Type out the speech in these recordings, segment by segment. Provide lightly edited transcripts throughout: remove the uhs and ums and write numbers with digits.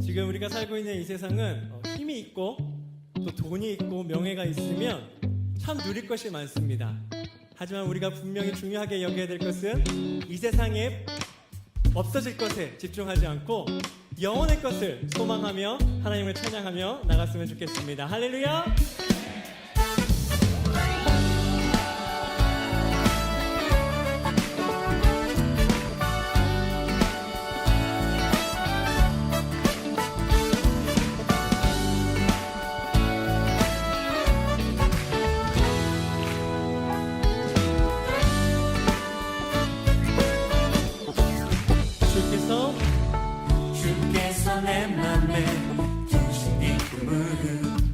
지금 우리가 살고 있는 이 세상은 힘이 있고 또 돈이 있고 명예가 있으면 참 누릴 것이 많습니다. 하지만 우리가 분명히 중요하게 여겨야 될 것은 이 세상에 없어질 것에 집중하지 않고 영원의 것을 소망하며 하나님을 찬양하며 나갔으면 좋겠습니다. 할렐루야! 주께서 내 맘에 주신 이 꿈은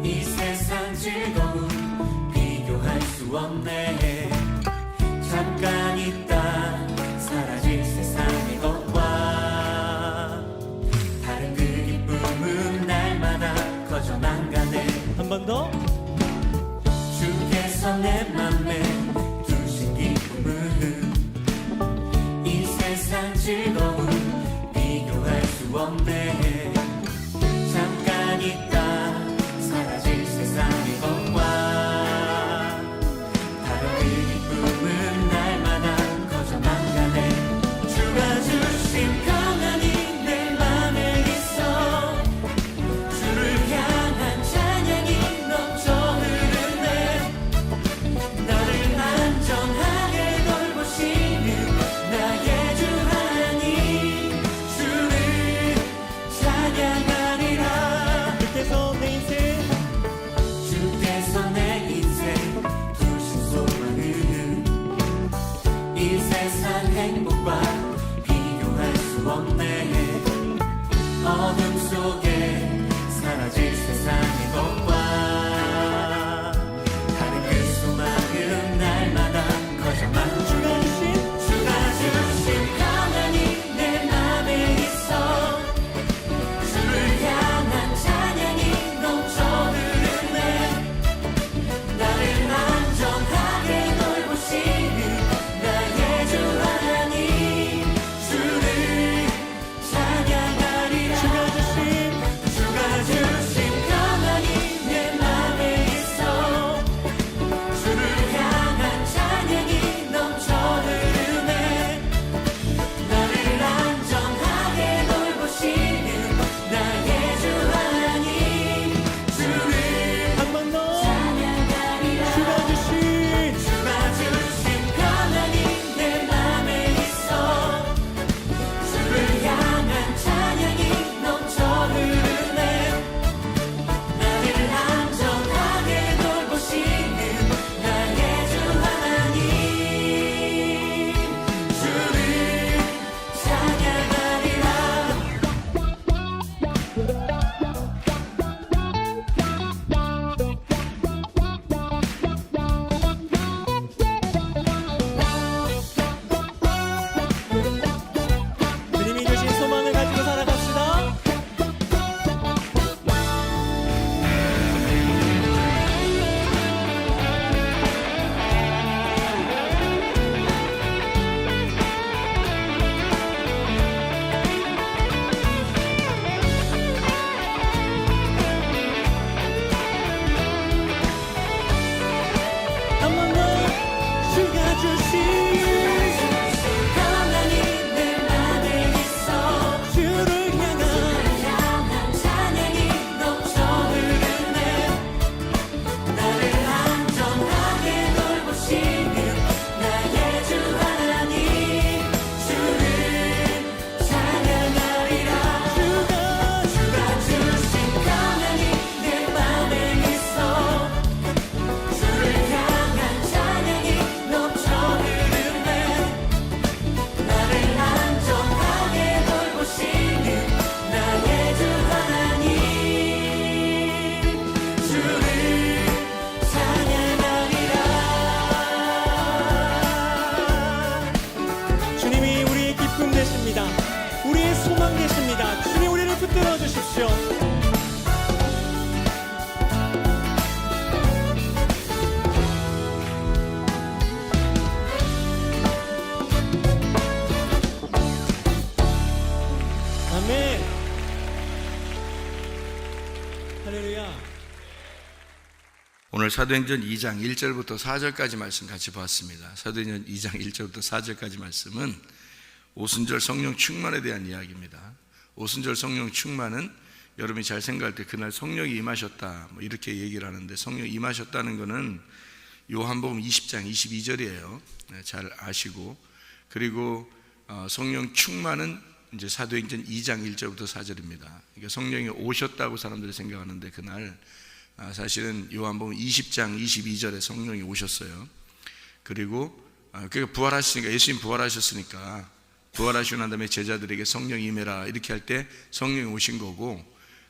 이 세상 즐거움 비교할 수 없네. 잠깐 있다 사라질 세상의 것과 다른 그 기쁨은 날마다 커져만 가네. 한 번 더. 주께서 내 맘에 주신 이 꿈은 이 세상 즐거움 비교할 수 없네. 잠깐 있다 사라질 세상의 것과 다른 그 기쁨은 날마다 커져만 가네. 주가 주신 평안이 내 맘에 있어. 주를 향한 찬양이 넘쳐 흐르네. 나를 안전하게 돌보시는 나의 주 하나님, 주를 할렐루야. 오늘 사도행전 2장 1절부터 4절까지 말씀 같이 보았습니다. 사도행전 2장 1절부터 4절까지 말씀은 오순절 성령 충만에 대한 이야기입니다. 오순절 성령 충만은 여러분이 잘 생각할 때 그날 성령이 임하셨다 뭐 이렇게 얘기를 하는데, 성령이 임하셨다는 것은 요한복음 20장 22절이에요. 잘 아시고, 그리고 성령 충만은 이제 사도행전 2장 1절부터 4절입니다. 그러니까 성령이 오셨다고 사람들이 생각하는데, 그날 사실은 요한복음 20장 22절에 성령이 오셨어요. 그리고 그러니까 부활하시니까, 예수님 부활하셨으니까 부활하시고 난 다음에 제자들에게 성령이 임해라 이렇게 할 때 성령이 오신 거고,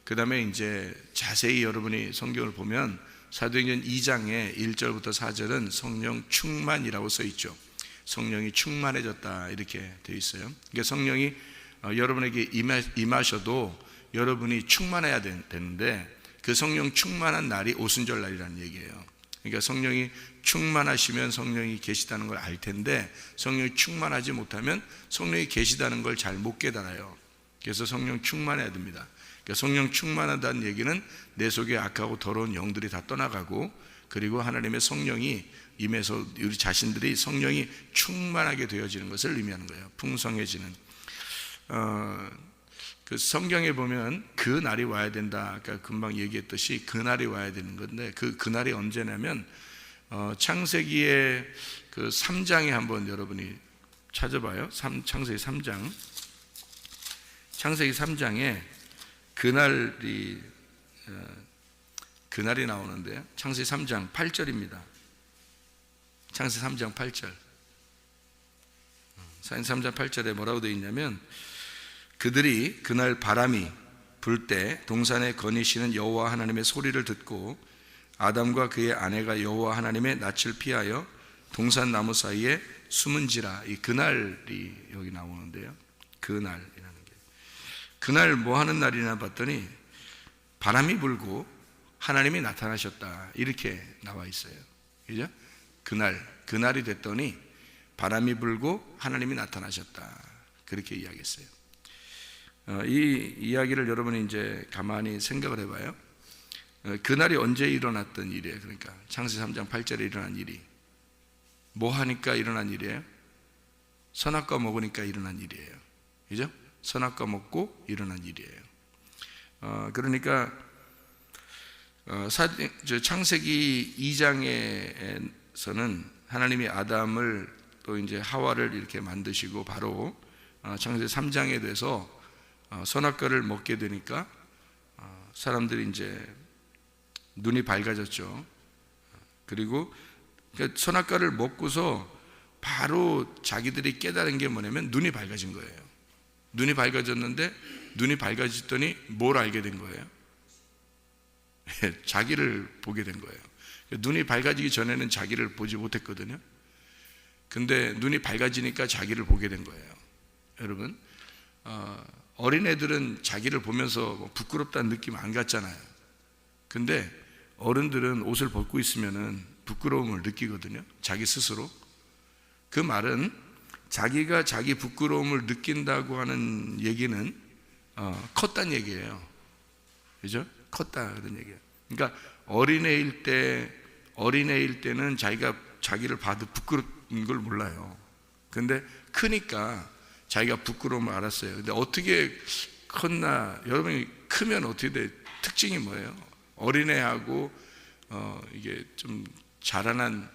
그 다음에 이제 자세히 여러분이 성경을 보면 사도행전 2장의 1절부터 4절은 성령 충만이라고 써 있죠. 성령이 충만해졌다 이렇게 되어 있어요. 그러니까 성령이 여러분에게 임하셔도 여러분이 충만해야 되는데, 그 성령 충만한 날이 오순절 날이라는 얘기예요. 그러니까 성령이 충만하시면 성령이 계시다는 걸 알 텐데, 성령이 충만하지 못하면 성령이 계시다는 걸 잘 못 깨달아요. 그래서 성령 충만해야 됩니다. 그러니까 성령 충만하다는 얘기는 내 속에 악하고 더러운 영들이 다 떠나가고, 그리고 하나님의 성령이 임해서 우리 자신들이 성령이 충만하게 되어지는 것을 의미하는 거예요. 풍성해지는. 그 성경에 보면 그 날이 와야 된다. 아까 금방 얘기했듯이 그 날이 와야 되는 건데, 그 날이 언제냐면 창세기의 그 3장에 한번 여러분이 찾아봐요. 창세기 3장. 창세기 3장에 그날이 나오는데요. 창세기 3장 8절입니다. 창세기 3장 8절. 창세기 3장 8절에 뭐라고 되어 있냐면, 그들이 그날 바람이 불 때 동산에 거니시는 여호와 하나님의 소리를 듣고 아담과 그의 아내가 여호와 하나님의 낯을 피하여 동산 나무 사이에 숨은지라. 이 그날이 여기 나오는데요. 그날이라는 게, 그날 뭐 하는 날이나 봤더니 바람이 불고 하나님이 나타나셨다 이렇게 나와 있어요. 그죠? 그날이 됐더니 바람이 불고 하나님이 나타나셨다 그렇게 이야기했어요. 이 이야기를 여러분이 이제 가만히 생각을 해봐요. 그날이 언제 일어났던 일이에요? 그러니까 창세기 3장 8절에 일어난 일이 뭐 하니까 일어난 일이에요? 선악과 먹으니까 일어난 일이에요. 그죠? 선악과 먹고 일어난 일이에요. 그러니까 창세기 2장에서는 하나님이 아담을 또 이제 하와를 이렇게 만드시고, 바로 창세기 3장에 돼서 선악과를 먹게 되니까 사람들이 이제 눈이 밝아졌죠. 그리고 선악과를 먹고서 바로 자기들이 깨달은 게 뭐냐면 눈이 밝아진 거예요. 눈이 밝아졌는데, 눈이 밝아졌더니 뭘 알게 된 거예요? 자기를 보게 된 거예요. 눈이 밝아지기 전에는 자기를 보지 못했거든요. 근데 눈이 밝아지니까 자기를 보게 된 거예요. 여러분, 어린애들은 자기를 보면서 부끄럽다는 느낌 안 갖잖아요. 근데 어른들은 옷을 벗고 있으면은 부끄러움을 느끼거든요. 자기 스스로. 그 말은 자기가 자기 부끄러움을 느낀다고 하는 얘기는 컸다는 얘기예요. 그죠? 컸다 그런 얘기예요. 그러니까 어린애일 때는 자기가 자기를 봐도 부끄러운 걸 몰라요. 근데 크니까 자기가 부끄러움을 알았어요. 근데 어떻게 컸나? 여러분이 크면 어떻게 돼? 특징이 뭐예요? 어린애하고 이게 좀 자라난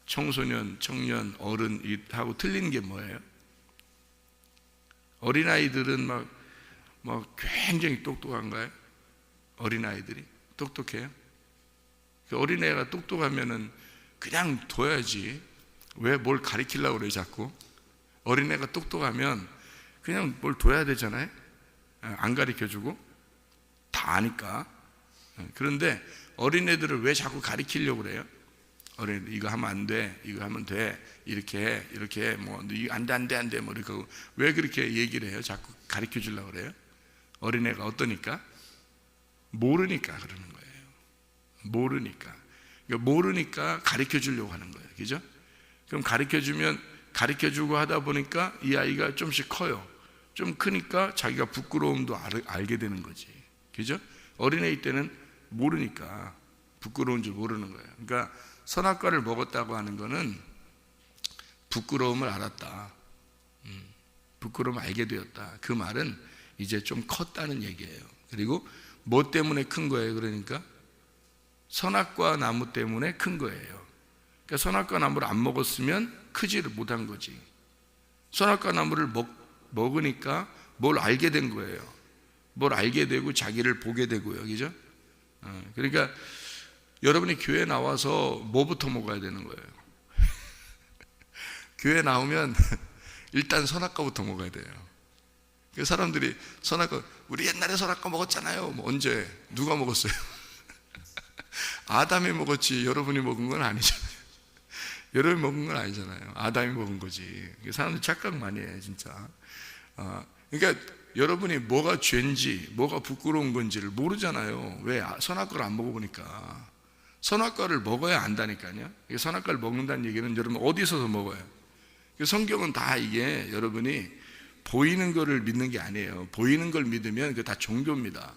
청소년, 청년, 어른하고 틀린 게 뭐예요? 어린아이들은 막 굉장히 똑똑한가요? 어린아이들이 똑똑해요? 어린애가 똑똑하면은 그냥 둬야지. 왜 뭘 가르치려고 그래 자꾸? 어린애가 똑똑하면 그냥 뭘 둬야 되잖아요. 안 가르쳐주고 다 아니까. 그런데 어린애들을 왜 자꾸 가르치려고 그래요? 어린애들 이거 하면 안 돼, 이거 하면 돼, 이렇게 해, 뭐 이거 안 돼, 뭐 이렇게 하고. 왜 그렇게 얘기를 해요? 자꾸 가르쳐 주려고 그래요? 어린애가 어떠니까? 모르니까 그러는 거예요. 모르니까. 그러니까 모르니까 가르쳐 주려고 하는 거예요. 그죠? 그럼 가르쳐 주고 하다 보니까 이 아이가 좀씩 커요. 좀 크니까 자기가 부끄러움도 알게 되는 거지. 그죠? 어린아이 때는 모르니까 부끄러운 줄 모르는 거예요. 그러니까 선악과를 먹었다고 하는 거는 부끄러움을 알았다. 부끄러움을 알게 되었다. 그 말은 이제 좀 컸다는 얘기예요. 그리고 뭐 때문에 큰 거예요? 그러니까 선악과 나무 때문에 큰 거예요. 그러니까 선악과 나무를 안 먹었으면 크지를 못한 거지. 선악과 나무를 먹으니까 뭘 알게 된 거예요. 뭘 알게 되고 자기를 보게 되고요. 그죠? 그러니까 여러분이 교회 나와서 뭐부터 먹어야 되는 거예요? 교회 나오면 일단 선악과부터 먹어야 돼요. 그 사람들이 선악과, 우리 옛날에 선악과 먹었잖아요. 뭐 언제? 누가 먹었어요? 아담이 먹었지 여러분이 먹은 건 아니잖아요. 여러분이 먹은 건 아니잖아요. 아담이 먹은 거지. 사람들 착각 많이 해 진짜. 그러니까 여러분이 뭐가 죄인지 뭐가 부끄러운 건지를 모르잖아요. 왜? 선악과를 안 먹어보니까. 선악과를 먹어야 안다니까요. 선악과를 먹는다는 얘기는 여러분 어디서도 먹어요? 성경은 다 이게 여러분이 보이는 거를 믿는 게 아니에요. 보이는 걸 믿으면 그게 다 종교입니다.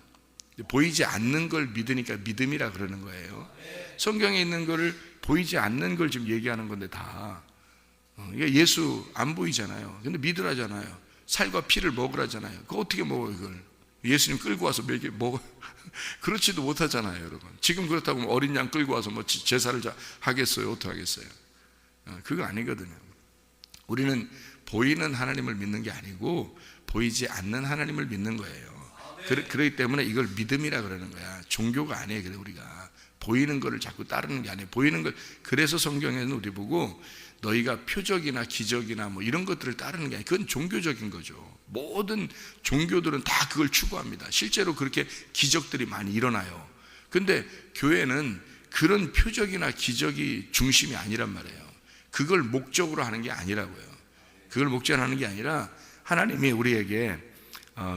보이지 않는 걸 믿으니까 믿음이라 그러는 거예요. 성경에 있는 거를 보이지 않는 걸 지금 얘기하는 건데 다. 예수 안 보이잖아요. 근데 믿으라잖아요. 살과 피를 먹으라잖아요. 그거 어떻게 먹어요, 그걸? 예수님 끌고 와서 먹어. 그렇지도 못하잖아요, 여러분. 지금 그렇다고 어린 양 끌고 와서 뭐 제사를 하겠어요? 어떻게 하겠어요? 그거 아니거든요. 우리는 보이는 하나님을 믿는 게 아니고 보이지 않는 하나님을 믿는 거예요. 그렇기 때문에 이걸 믿음이라 그러는 거야. 종교가 아니에요. 그래 우리가 보이는 거를 자꾸 따르는 게 아니에요. 보이는 걸. 그래서 성경에는 우리 보고 너희가 표적이나 기적이나 뭐 이런 것들을 따르는 게 아니에요. 그건 종교적인 거죠. 모든 종교들은 다 그걸 추구합니다. 실제로 그렇게 기적들이 많이 일어나요. 근데 교회는 그런 표적이나 기적이 중심이 아니란 말이에요. 그걸 목적으로 하는 게 아니라고요. 그걸 목적으로 하는 게 아니라 하나님이 우리에게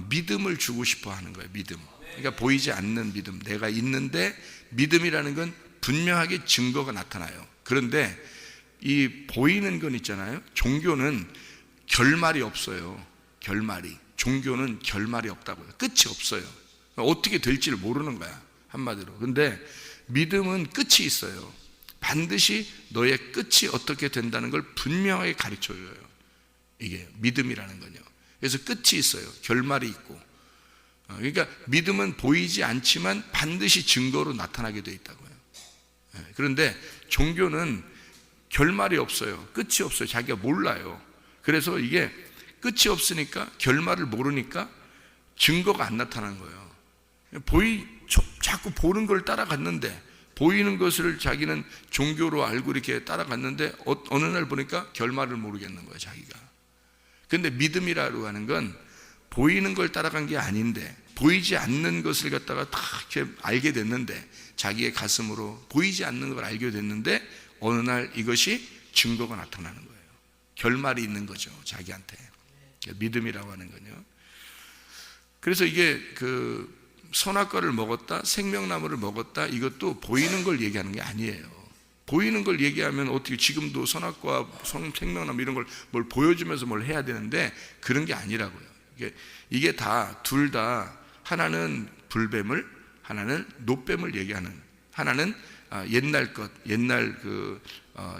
믿음을 주고 싶어 하는 거예요. 믿음. 그러니까 보이지 않는 믿음. 내가 있는데 믿음이라는 건 분명하게 증거가 나타나요. 그런데 이 보이는 건 있잖아요. 종교는 결말이 없어요. 결말이. 종교는 결말이 없다고요. 끝이 없어요. 어떻게 될지를 모르는 거야. 한마디로. 근데 믿음은 끝이 있어요. 반드시 너의 끝이 어떻게 된다는 걸 분명하게 가르쳐줘요. 이게 믿음이라는 건요. 그래서 끝이 있어요. 결말이 있고. 그러니까 믿음은 보이지 않지만 반드시 증거로 나타나게 돼 있다고요. 그런데 종교는 결말이 없어요. 끝이 없어요. 자기가 몰라요. 그래서 이게 끝이 없으니까 결말을 모르니까 증거가 안 나타나는 거예요. 자꾸 보는 걸 따라갔는데 보이는 것을 자기는 종교로 알고 이렇게 따라갔는데 어느 날 보니까 결말을 모르겠는 거예요. 자기가. 근데 믿음이라고 하는 건 보이는 걸 따라간 게 아닌데 보이지 않는 것을 갖다가 다 이렇게 알게 됐는데 자기의 가슴으로 보이지 않는 걸 알게 됐는데 어느 날 이것이 증거가 나타나는 거예요. 결말이 있는 거죠. 자기한테. 믿음이라고 하는 건요. 그래서 이게 선악과를 먹었다, 생명나무를 먹었다, 이것도 보이는 걸 얘기하는 게 아니에요. 보이는 걸 얘기하면 어떻게 지금도 선악과, 생명나무 이런 걸 뭘 보여주면서 뭘 해야 되는데 그런 게 아니라고요. 이게 다 둘 다 하나는 불뱀을, 하나는 노뱀을 얘기하는, 하나는 옛날 것, 옛날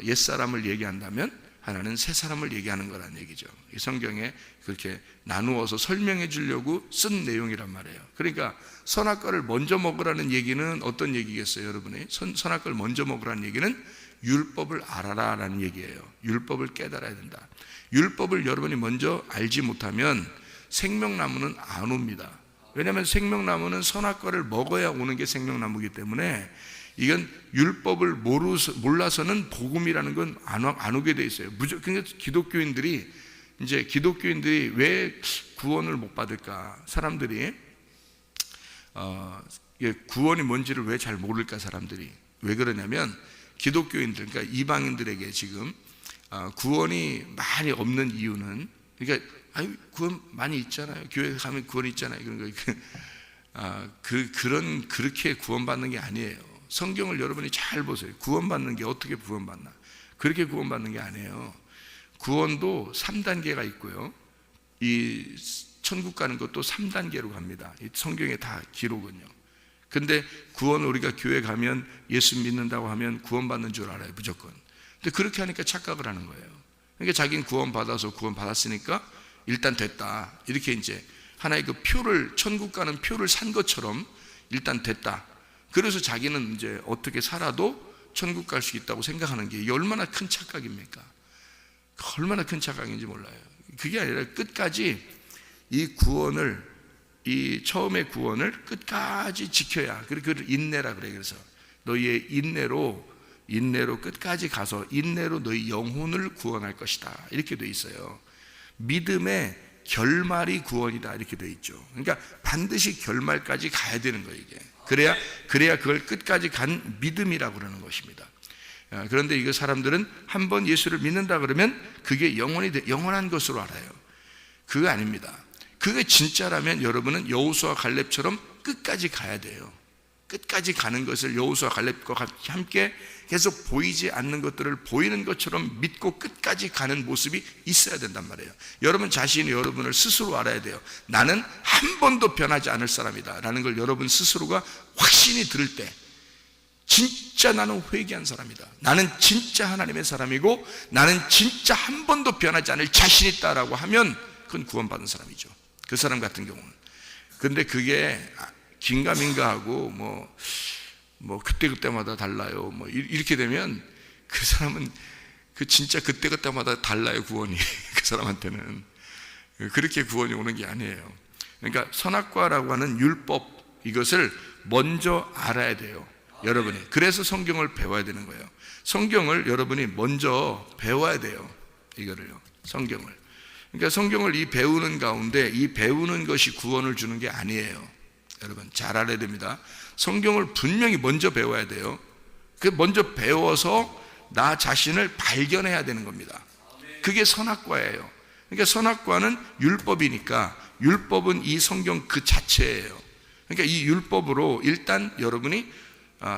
옛사람을 얘기한다면 하나는 새 사람을 얘기하는 거라는 얘기죠. 이 성경에 그렇게 나누어서 설명해 주려고 쓴 내용이란 말이에요. 그러니까 선악과를 먼저 먹으라는 얘기는 어떤 얘기겠어요, 여러분이? 선악과를 먼저 먹으라는 얘기는 율법을 알아라라는 얘기예요. 율법을 깨달아야 된다. 율법을 여러분이 먼저 알지 못하면 생명나무는 안 옵니다. 왜냐하면 생명나무는 선악과를 먹어야 오는 게 생명나무이기 때문에 이건 율법을 몰라서는 복음이라는 건 안 오게 돼 있어요. 그러니까 기독교인들이 왜 구원을 못 받을까? 사람들이 구원이 뭔지를 왜 잘 모를까? 사람들이 왜 그러냐면 기독교인들, 그러니까 이방인들에게 지금 구원이 많이 없는 이유는, 그러니까 구원 많이 있잖아요. 교회 가면 구원 있잖아요. 그렇게 구원받는 게 아니에요. 성경을 여러분이 잘 보세요. 구원받는 게 어떻게 구원받나? 그렇게 구원받는 게 아니에요. 구원도 3단계가 있고요. 이 천국 가는 것도 3단계로 갑니다. 이 성경에 다 기록은요. 근데 구원 우리가 교회 가면 예수 믿는다고 하면 구원받는 줄 알아요, 무조건. 근데 그렇게 하니까 착각을 하는 거예요. 그러니까 자기는 구원받아서 구원받았으니까 일단 됐다. 이렇게 이제 하나의 그 표를, 천국 가는 표를 산 것처럼 일단 됐다. 그래서 자기는 이제 어떻게 살아도 천국 갈 수 있다고 생각하는 게 이게 얼마나 큰 착각입니까? 얼마나 큰 착각인지 몰라요. 그게 아니라 끝까지 이 구원을, 이 처음의 구원을 끝까지 지켜야, 그걸 인내라 그래. 그래서 너희의 인내로 끝까지 가서 인내로 너희 영혼을 구원할 것이다, 이렇게 돼 있어요. 믿음의 결말이 구원이다, 이렇게 돼 있죠. 그러니까 반드시 결말까지 가야 되는 거예요, 이게. 그래야 그걸 끝까지 간 믿음이라고 그러는 것입니다. 그런데 이거 사람들은 한번 예수를 믿는다 그러면 그게 영원한 것으로 알아요. 그거 아닙니다. 그게 진짜라면 여러분은 여호수아 갈렙처럼 끝까지 가야 돼요. 끝까지 가는 것을 여호수아 갈렙과 함께 계속 보이지 않는 것들을 보이는 것처럼 믿고 끝까지 가는 모습이 있어야 된단 말이에요. 여러분 자신이 여러분을 스스로 알아야 돼요. 나는 한 번도 변하지 않을 사람이다 라는 걸 여러분 스스로가 확신이 들을 때, 진짜 나는 회개한 사람이다, 나는 진짜 하나님의 사람이고 나는 진짜 한 번도 변하지 않을 자신이 있다라고 하면 그건 구원받은 사람이죠, 그 사람 같은 경우는. 근데 그게 긴가민가하고 뭐 그때마다 달라요, 뭐 이렇게 되면 그 사람은 그 진짜 그때마다 달라요, 구원이. 그 사람한테는 그렇게 구원이 오는 게 아니에요. 그러니까 선악과라고 하는 율법, 이것을 먼저 알아야 돼요, 여러분이. 그래서 성경을 배워야 되는 거예요. 성경을 여러분이 먼저 배워야 돼요, 이거를요, 성경을. 그러니까 성경을 이 배우는 가운데 이 배우는 것이 구원을 주는 게 아니에요. 여러분 잘 알아야 됩니다. 성경을 분명히 먼저 배워야 돼요. 그 먼저 배워서 나 자신을 발견해야 되는 겁니다. 그게 선악과예요. 그러니까 선악과는 율법이니까 율법은 이 성경 그 자체예요. 그러니까 이 율법으로 일단 여러분이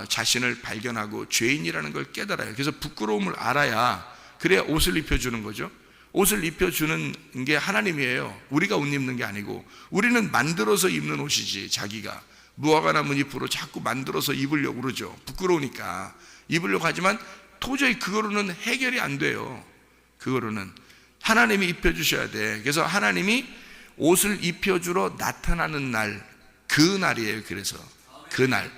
자신을 발견하고 죄인이라는 걸 깨달아요. 그래서 부끄러움을 알아야, 그래야 옷을 입혀주는 거죠. 옷을 입혀주는 게 하나님이에요. 우리가 옷 입는 게 아니고. 우리는 만들어서 입는 옷이지. 자기가 무화과 나무 잎으로 자꾸 만들어서 입으려고 그러죠. 부끄러우니까 입으려고 하지만 도저히 그거로는 해결이 안 돼요. 그거로는 하나님이 입혀주셔야 돼. 그래서 하나님이 옷을 입혀주러 나타나는 날, 그 날이에요. 그래서 그날,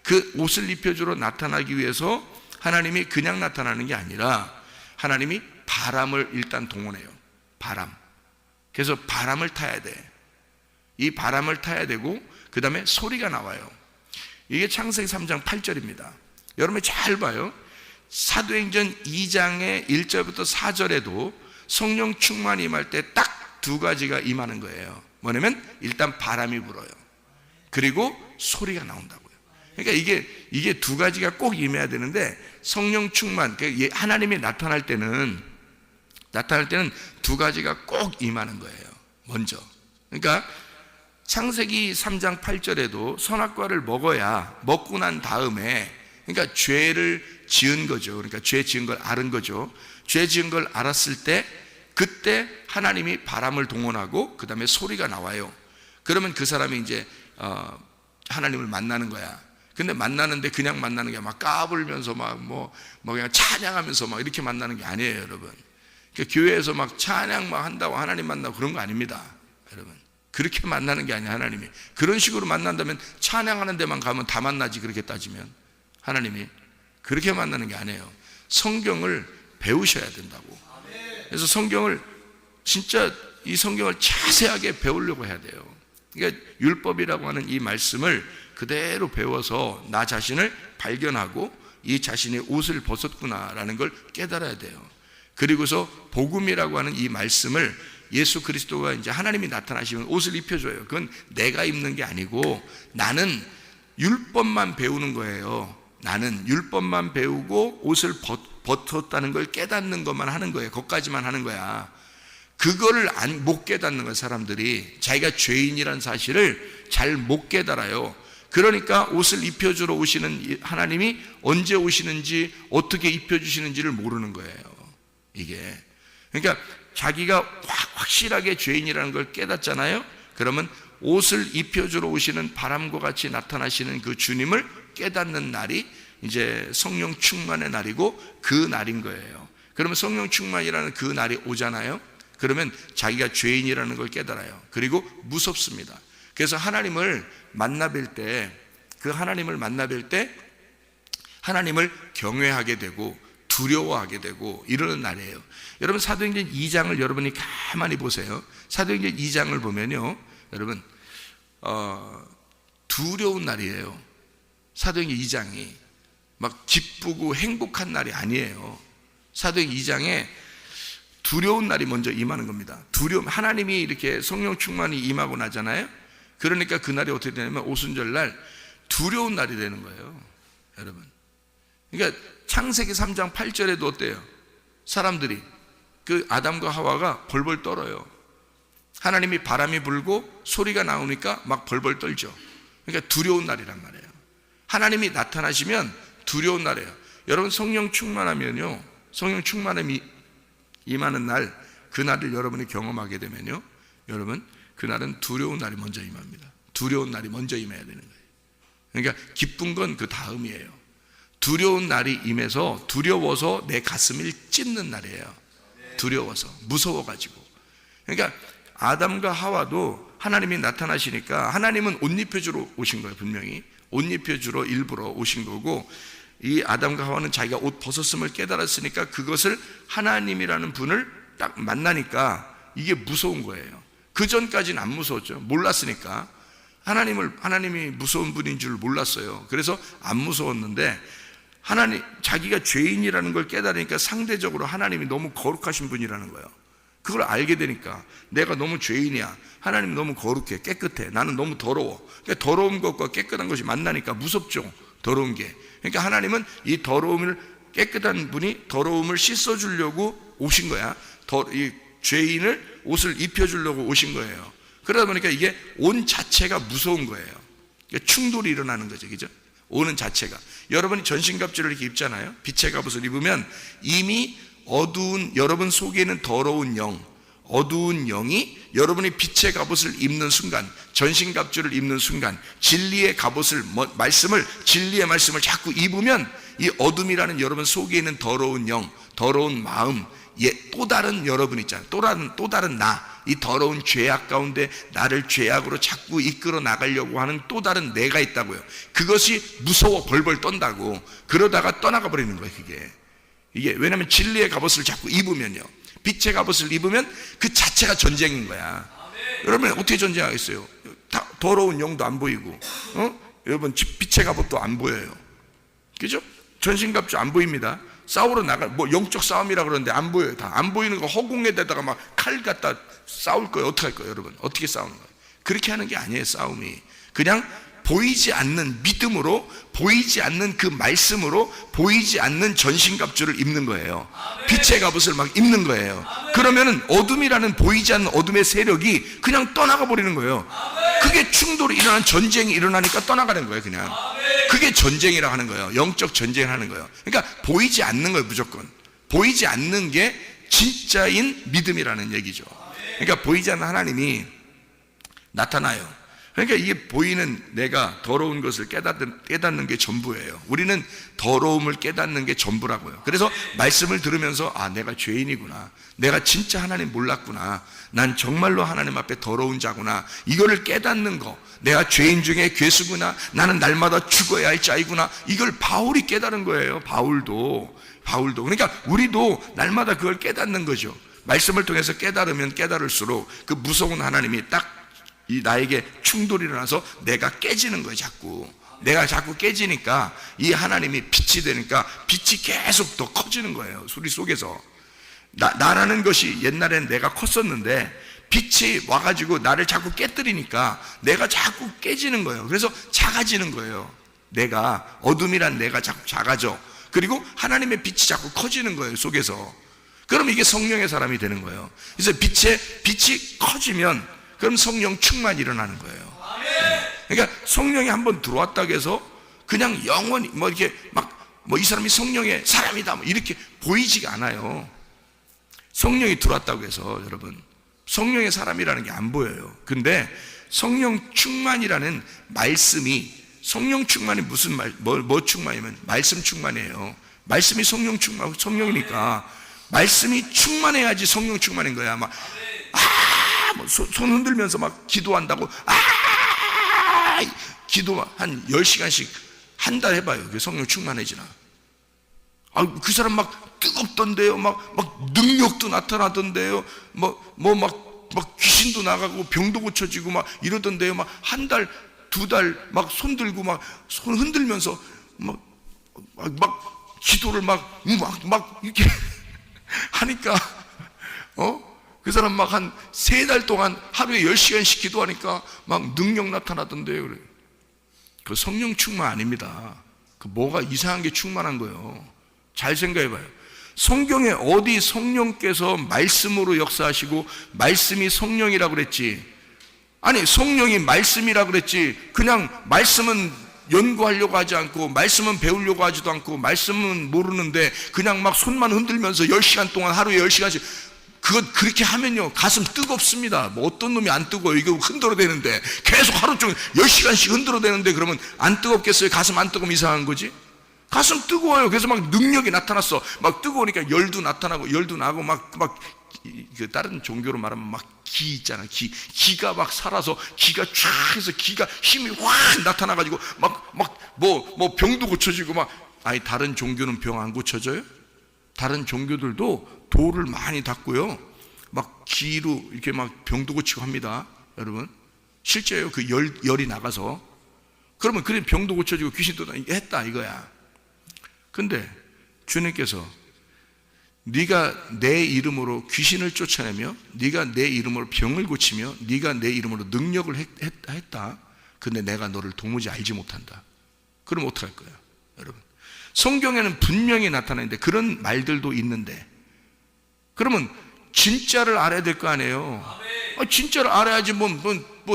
그 옷을 입혀주러 나타나기 위해서 하나님이 그냥 나타나는 게 아니라 하나님이 바람을 일단 동원해요. 바람. 그래서 바람을 타야 돼. 이 바람을 타야 되고 그 다음에 소리가 나와요. 이게 창세기 3장 8절입니다. 여러분이 잘 봐요. 사도행전 2장의 1절부터 4절에도 성령 충만이 임할 때 딱 두 가지가 임하는 거예요. 뭐냐면 일단 바람이 불어요. 그리고 소리가 나온다고요. 그러니까 이게 두 가지가 꼭 임해야 되는데, 성령 충만, 하나님이 나타날 때는 두 가지가 꼭 임하는 거예요, 먼저. 그러니까 창세기 3장 8절에도 선악과를 먹고 난 다음에, 그러니까 죄를 지은 거죠. 그러니까 죄 지은 걸 알은 거죠. 죄 지은 걸 알았을 때 그때 하나님이 바람을 동원하고 그 다음에 소리가 나와요. 그러면 그 사람이 이제 하나님을 만나는 거야. 근데 만나는데 그냥 만나는 게 막 까불면서 뭐 그냥 찬양하면서 막 이렇게 만나는 게 아니에요, 여러분. 그러니까 교회에서 막 찬양 막 한다고 하나님 만나고 그런 거 아닙니다, 여러분. 그렇게 만나는 게 아니야. 하나님이 그런 식으로 만난다면 찬양하는 데만 가면 다 만나지. 그렇게 따지면 하나님이 그렇게 만나는 게 아니에요. 성경을 배우셔야 된다고. 그래서 성경을 진짜 이 성경을 자세하게 배우려고 해야 돼요. 그러니까 율법이라고 하는 이 말씀을 그대로 배워서 나 자신을 발견하고 이 자신의 옷을 벗었구나라는 걸 깨달아야 돼요. 그리고서 복음이라고 하는 이 말씀을, 예수 그리스도가 이제 하나님이 나타나시면 옷을 입혀줘요. 그건 내가 입는 게 아니고 나는 율법만 배우는 거예요. 나는 율법만 배우고 옷을 벗었다는 걸 깨닫는 것만 하는 거예요. 그것까지만 하는 거야. 그거를 못 깨닫는 거예요. 사람들이 자기가 죄인이라는 사실을 잘 못 깨달아요. 그러니까 옷을 입혀주러 오시는 하나님이 언제 오시는지 어떻게 입혀주시는지를 모르는 거예요, 이게. 그러니까 자기가 확실하게 죄인이라는 걸 깨닫잖아요. 그러면 옷을 입혀주러 오시는 바람과 같이 나타나시는 그 주님을 깨닫는 날이 이제 성령 충만의 날이고 그 날인 거예요. 그러면 성령 충만이라는 그 날이 오잖아요. 그러면 자기가 죄인이라는 걸 깨달아요. 그리고 무섭습니다. 그래서 하나님을 만나뵐 때, 그 하나님을 만나뵐 때 하나님을 경외하게 되고 두려워하게 되고 이러는 날이에요. 여러분 사도행전 2장을 여러분이 가만히 보세요. 사도행전 2장을 보면요, 여러분 두려운 날이에요. 사도행전 2장이 막 기쁘고 행복한 날이 아니에요. 사도행전 2장에 두려운 날이 먼저 임하는 겁니다. 두려움, 하나님이 이렇게 성령 충만이 임하고 나잖아요. 그러니까 그날이 어떻게 되냐면 오순절날 두려운 날이 되는 거예요, 여러분. 그러니까 창세기 3장 8절에도 어때요? 사람들이, 그 아담과 하와가 벌벌 떨어요. 하나님이 바람이 불고 소리가 나오니까 막 벌벌 떨죠. 그러니까 두려운 날이란 말이에요. 하나님이 나타나시면 두려운 날이에요. 여러분 성령 충만하면요, 성령 충만함이 임하는 날, 그날을 여러분이 경험하게 되면요, 여러분 그날은 두려운 날이 먼저 임합니다. 두려운 날이 먼저 임해야 되는 거예요. 그러니까 기쁜 건 그 다음이에요. 두려운 날이 임해서 두려워서 내 가슴을 찢는 날이에요. 두려워서, 무서워가지고. 그러니까 아담과 하와도 하나님이 나타나시니까 하나님은 옷 입혀주러 오신 거예요. 분명히 옷 입혀주러 일부러 오신 거고, 이 아담과 하와는 자기가 옷 벗었음을 깨달았으니까 그것을 하나님이라는 분을 딱 만나니까 이게 무서운 거예요. 그 전까지는 안 무서웠죠. 몰랐으니까. 하나님이 무서운 분인 줄 몰랐어요. 그래서 안 무서웠는데, 자기가 죄인이라는 걸 깨달으니까 상대적으로 하나님이 너무 거룩하신 분이라는 거예요. 그걸 알게 되니까 내가 너무 죄인이야, 하나님 너무 거룩해, 깨끗해, 나는 너무 더러워. 그러니까 더러운 것과 깨끗한 것이 만나니까 무섭죠, 더러운 게. 그러니까 하나님은 이 더러움을, 깨끗한 분이 더러움을 씻어주려고 오신 거야. 이 죄인을 옷을 입혀주려고 오신 거예요. 그러다 보니까 이게 온 자체가 무서운 거예요. 그러니까 충돌이 일어나는 거죠, 그죠? 오는 자체가. 여러분이 전신갑주를 이렇게 입잖아요. 빛의 갑옷을 입으면 이미 어두운, 여러분 속에는 더러운 영, 어두운 영이 여러분이 빛의 갑옷을 입는 순간, 전신갑주를 입는 순간, 진리의 갑옷을, 진리의 말씀을 자꾸 입으면 이 어둠이라는 여러분 속에 있는 더러운 영, 더러운 마음, 또 다른 여러분 있잖아요. 또 다른 나, 이 더러운 죄악 가운데 나를 죄악으로 자꾸 이끌어 나가려고 하는 또 다른 내가 있다고요. 그것이 무서워 벌벌 떤다고. 그러다가 떠나가 버리는 거예요. 이게 왜냐하면 진리의 갑옷을 자꾸 입으면요, 빛의 갑옷을 입으면 그 자체가 전쟁인 거야. 여러분 어떻게 전쟁하겠어요? 더러운 영도 안 보이고, 여러분 빛의 갑옷도 안 보여요. 그죠? 전신갑주 안 보입니다. 싸우러 영적 싸움이라 그러는데 안 보여요. 다 안 보이는 거 허공에다가 막 칼 갖다 싸울 거예요. 어떻게 할 거예요, 여러분? 어떻게 싸우는 거예요? 그렇게 하는 게 아니에요, 싸움이. 그냥 보이지 않는 믿음으로, 보이지 않는 그 말씀으로, 보이지 않는 전신갑주를 입는 거예요. 빛의 갑옷을 막 입는 거예요. 그러면은 어둠이라는, 보이지 않는 어둠의 세력이 그냥 떠나가 버리는 거예요. 그게 충돌이 일어나는, 전쟁이 일어나니까 떠나가는 거예요, 그냥. 그게 전쟁이라 하는 거예요. 영적 전쟁을 하는 거예요. 그러니까 보이지 않는 거예요, 무조건. 보이지 않는 게 진짜인 믿음이라는 얘기죠. 그러니까 보이지 않는 하나님이 나타나요. 그러니까 이게 보이는 내가 더러운 것을 깨닫는 게 전부예요. 우리는 더러움을 깨닫는 게 전부라고요. 그래서 말씀을 들으면서 내가 죄인이구나, 내가 진짜 하나님 몰랐구나, 난 정말로 하나님 앞에 더러운 자구나, 이거를 깨닫는 거, 내가 죄인 중에 괴수구나, 나는 날마다 죽어야 할 자이구나, 이걸 바울이 깨달은 거예요. 바울도. 그러니까 우리도 날마다 그걸 깨닫는 거죠. 말씀을 통해서 깨달으면 깨달을수록 그 무서운 하나님이 딱 나에게 충돌이 일어나서 내가 깨지는 거예요. 내가 자꾸 깨지니까 이 하나님이 빛이 되니까 빛이 계속 더 커지는 거예요, 우리 속에서. 나라는 것이 옛날엔 내가 컸었는데 빛이 와가지고 나를 자꾸 깨뜨리니까 내가 자꾸 깨지는 거예요. 그래서 작아지는 거예요. 내가, 어둠이란 내가 자꾸 작아져. 그리고 하나님의 빛이 자꾸 커지는 거예요, 속에서. 그럼 이게 성령의 사람이 되는 거예요. 그래서 빛이 커지면 그럼 성령 충만이 일어나는 거예요. 그러니까 성령이 한번 들어왔다고 해서 그냥 영원히 이렇게 이 사람이 성령의 사람이다 이렇게 보이지가 않아요. 성령이 들어왔다고 해서 여러분 성령의 사람이라는 게 안 보여요. 근데 성령 충만이라는 말씀이, 성령 충만이 무슨 뭐 충만이면 말씀 충만이에요. 말씀이 성령 충만, 성령이니까 말씀이 충만해야지 성령 충만인 거야. 막 손 흔들면서 막 기도한다고, 기도 한 10시간씩 한 달 해봐요. 그게 성령 충만해지나? 그 사람 막 뜨겁던데요. 막 능력도 나타나던데요. 막 귀신도 나가고 병도 고쳐지고 막 이러던데요. 막 한 달, 두 달 막 손 들고 막 손 흔들면서 막 기도를 막 이렇게 하니까, 그 사람 막 한 3달 동안 하루에 10시간씩 기도하니까 막 능력 나타나던데요. 그래. 그 성령 충만 아닙니다. 그 뭐가 이상한 게 충만한 거예요. 잘 생각해 봐요. 성경에 어디 성령께서 말씀으로 역사하시고 말씀이 성령이라고 그랬지? 아니, 성령이 말씀이라고 그랬지. 그냥 말씀은 연구하려고 하지 않고, 말씀은 배우려고 하지도 않고, 말씀은 모르는데 그냥 막 손만 흔들면서 10시간 동안 하루에 10시간씩, 그렇게 하면요 가슴 뜨겁습니다. 뭐 어떤 놈이 안 뜨거워요? 이거 흔들어대는데 계속 하루 종일 10시간씩 흔들어대는데 그러면 안 뜨겁겠어요? 가슴 안 뜨거우면 이상한 거지? 가슴 뜨거워요. 그래서 막 능력이 나타났어. 막 뜨거우니까 열도 나타나고, 열도 나고, 다른 종교로 말하면 막 기 있잖아. 기가 막 살아서, 기가 쫙 해서 기가 힘이 확 나타나가지고 뭐 병도 고쳐지고 아니, 다른 종교는 병 안 고쳐져요? 다른 종교들도 돌을 많이 닦고요, 막 기로 이렇게 막 병도 고치고 합니다. 여러분, 실제요. 그 열이 나가서, 그러면 그래 병도 고쳐지고 귀신도 했다 이거야. 근데 주님께서 네가 내 이름으로 귀신을 쫓아내며, 네가 내 이름으로 병을 고치며, 네가 내 이름으로 능력을 했다. 근데 내가 너를 도무지 알지 못한다. 그럼 어떡할 거야? 여러분, 성경에는 분명히 나타나는데 그런 말들도 있는데, 그러면 진짜를 알아야 될 거 아니에요. 진짜를 알아야지 뭐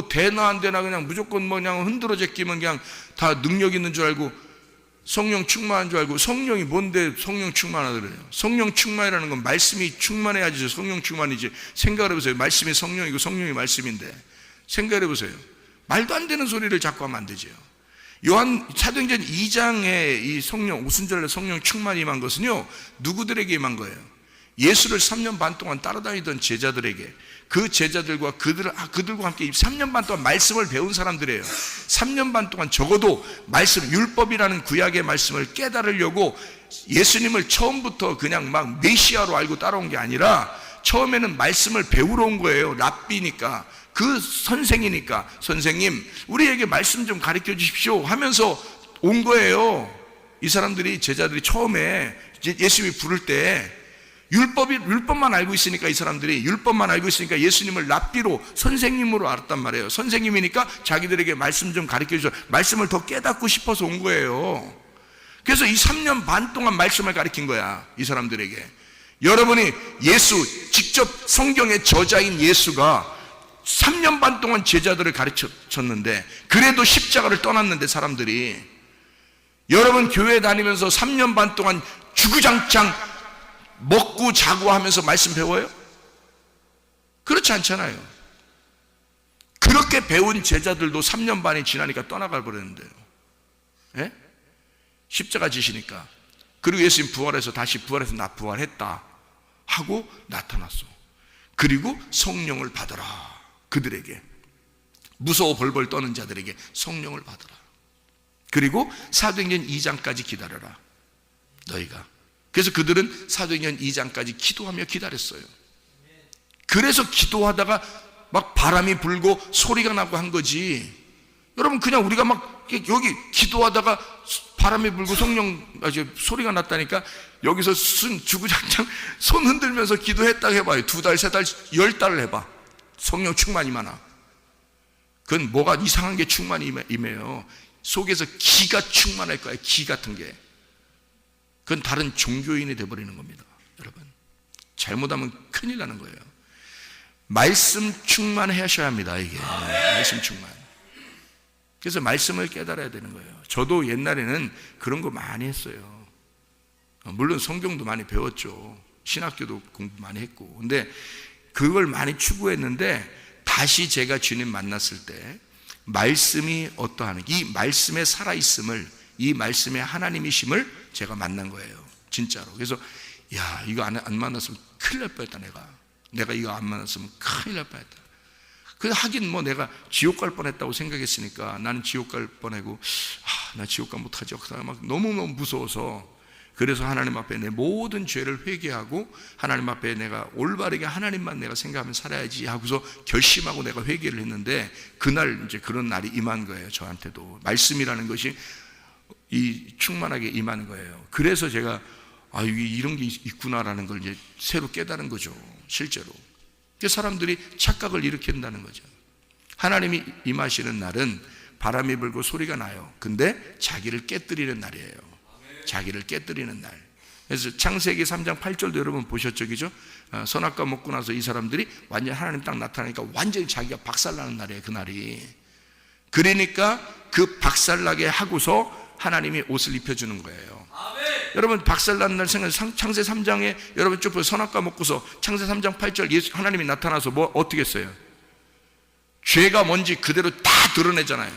되나 안 되나 그냥 무조건 그냥 흔들어 제끼면 그냥 다 능력 있는 줄 알고 성령 충만한 줄 알고. 성령이 뭔데 성령 충만하다 그래요? 성령 충만이라는 건 말씀이 충만해야지 성령 충만이지. 생각을 해보세요. 말씀이 성령이고 성령이 말씀인데 생각을 해보세요. 말도 안 되는 소리를 자꾸 하면 안 되죠. 요한 사도행전 2장에 이 성령, 오순절에 성령 충만이 임한 것은요, 누구들에게 임한 거예요? 예수를 3년 반 동안 따라다니던 제자들에게, 그 제자들과 그들과 함께 3년 반 동안 말씀을 배운 사람들이에요. 3년 반 동안 적어도 말씀, 율법이라는 구약의 말씀을 깨달으려고 예수님을 처음부터 그냥 막 메시아로 알고 따라온 게 아니라 처음에는 말씀을 배우러 온 거예요. 랍비니까, 그 선생이니까, 선생님 우리에게 말씀 좀 가르쳐 주십시오 하면서 온 거예요. 이 사람들이, 제자들이 처음에 예수님이 부를 때 율법만 알고 있으니까, 이 사람들이 율법만 알고 있으니까 예수님을 랍비로, 선생님으로 알았단 말이에요. 선생님이니까 자기들에게 말씀 좀 가르쳐 주셔, 말씀을 더 깨닫고 싶어서 온 거예요. 그래서 이 3년 반 동안 말씀을 가르친 거야, 이 사람들에게. 여러분이 예수, 직접 성경의 저자인 예수가 3년 반 동안 제자들을 가르쳤는데, 그래도 십자가를 떠났는데 사람들이, 여러분 교회 다니면서 3년 반 동안 주구장창 먹고 자고 하면서 말씀 배워요? 그렇지 않잖아요. 그렇게 배운 제자들도 3년 반이 지나니까 떠나가 버렸는데요. 예? 십자가 지시니까. 그리고 예수님 부활해서, 다시 부활해서 나 부활했다 하고 나타났어. 그리고 성령을 받아라. 그들에게, 무서워 벌벌 떠는 자들에게 성령을 받아라. 그리고 사도행전 2장까지 기다려라, 너희가. 그래서 그들은 사도행전 2장까지 기도하며 기다렸어요. 그래서 기도하다가 막 바람이 불고 소리가 나고 한 거지. 여러분, 그냥 우리가 막 여기 기도하다가 바람이 불고 소리가 났다니까, 여기서 주구장창 손 흔들면서 기도했다고 해봐요. 2달, 3달, 10달을 해봐. 성령 충만이 많아. 그건 뭐가 이상한 게 충만이 임해요. 속에서 기가 충만할 거야. 기 같은 게. 그건 다른 종교인이 돼버리는 겁니다. 여러분, 잘못하면 큰일 나는 거예요. 말씀 충만하셔야 합니다. 이게 말씀 충만. 그래서 말씀을 깨달아야 되는 거예요. 저도 옛날에는 그런 거 많이 했어요. 물론 성경도 많이 배웠죠. 신학교도 공부 많이 했고. 근데 그걸 많이 추구했는데 다 다시 제가 주님 만났을 때 말씀이 어떠한, 이 말씀의 살아있음을, 이 말씀의 하나님이심을 제가 만난 거예요. 진짜로. 그래서 야, 이거 안 만났으면 큰일 날 뻔했다. 내가 이거 안 만났으면 큰일 날 뻔했다. 그 하긴 뭐 내가 지옥 갈 뻔했다고 생각했으니까 나는 지옥 갈 뻔하고, 나 지옥 가 못하지. 막 너무너무 무서워서, 그래서 하나님 앞에 내 모든 죄를 회개하고 하나님 앞에 내가 올바르게 하나님만 내가 생각하면 살아야지 하고서 결심하고 내가 회개를 했는데, 그날 이제 그런 날이 임한 거예요. 저한테도 말씀이라는 것이 이 충만하게 임하는 거예요. 그래서 제가 이런 게 있구나라는 걸 이제 새로 깨달은 거죠. 실제로 사람들이 착각을 일으킨다는 거죠. 하나님이 임하시는 날은 바람이 불고 소리가 나요. 근데 자기를 깨뜨리는 날이에요. 자기를 깨뜨리는 날. 그래서 창세기 3장 8절도 여러분 보셨죠, 그죠? 선악과 먹고 나서 이 사람들이 완전히 하나님 딱 나타나니까 완전히 자기가 박살나는 날이에요, 그날이. 그러니까 그 박살나게 하고서 하나님이 옷을 입혀주는 거예요. 여러분 박살나는 날 생각, 창세 3장에 여러분 쭉 보세요. 선악과 먹고서 창세 3장 8절 예수 하나님이 나타나서 뭐 어떻게 했어요? 죄가 뭔지 그대로 다 드러내잖아요.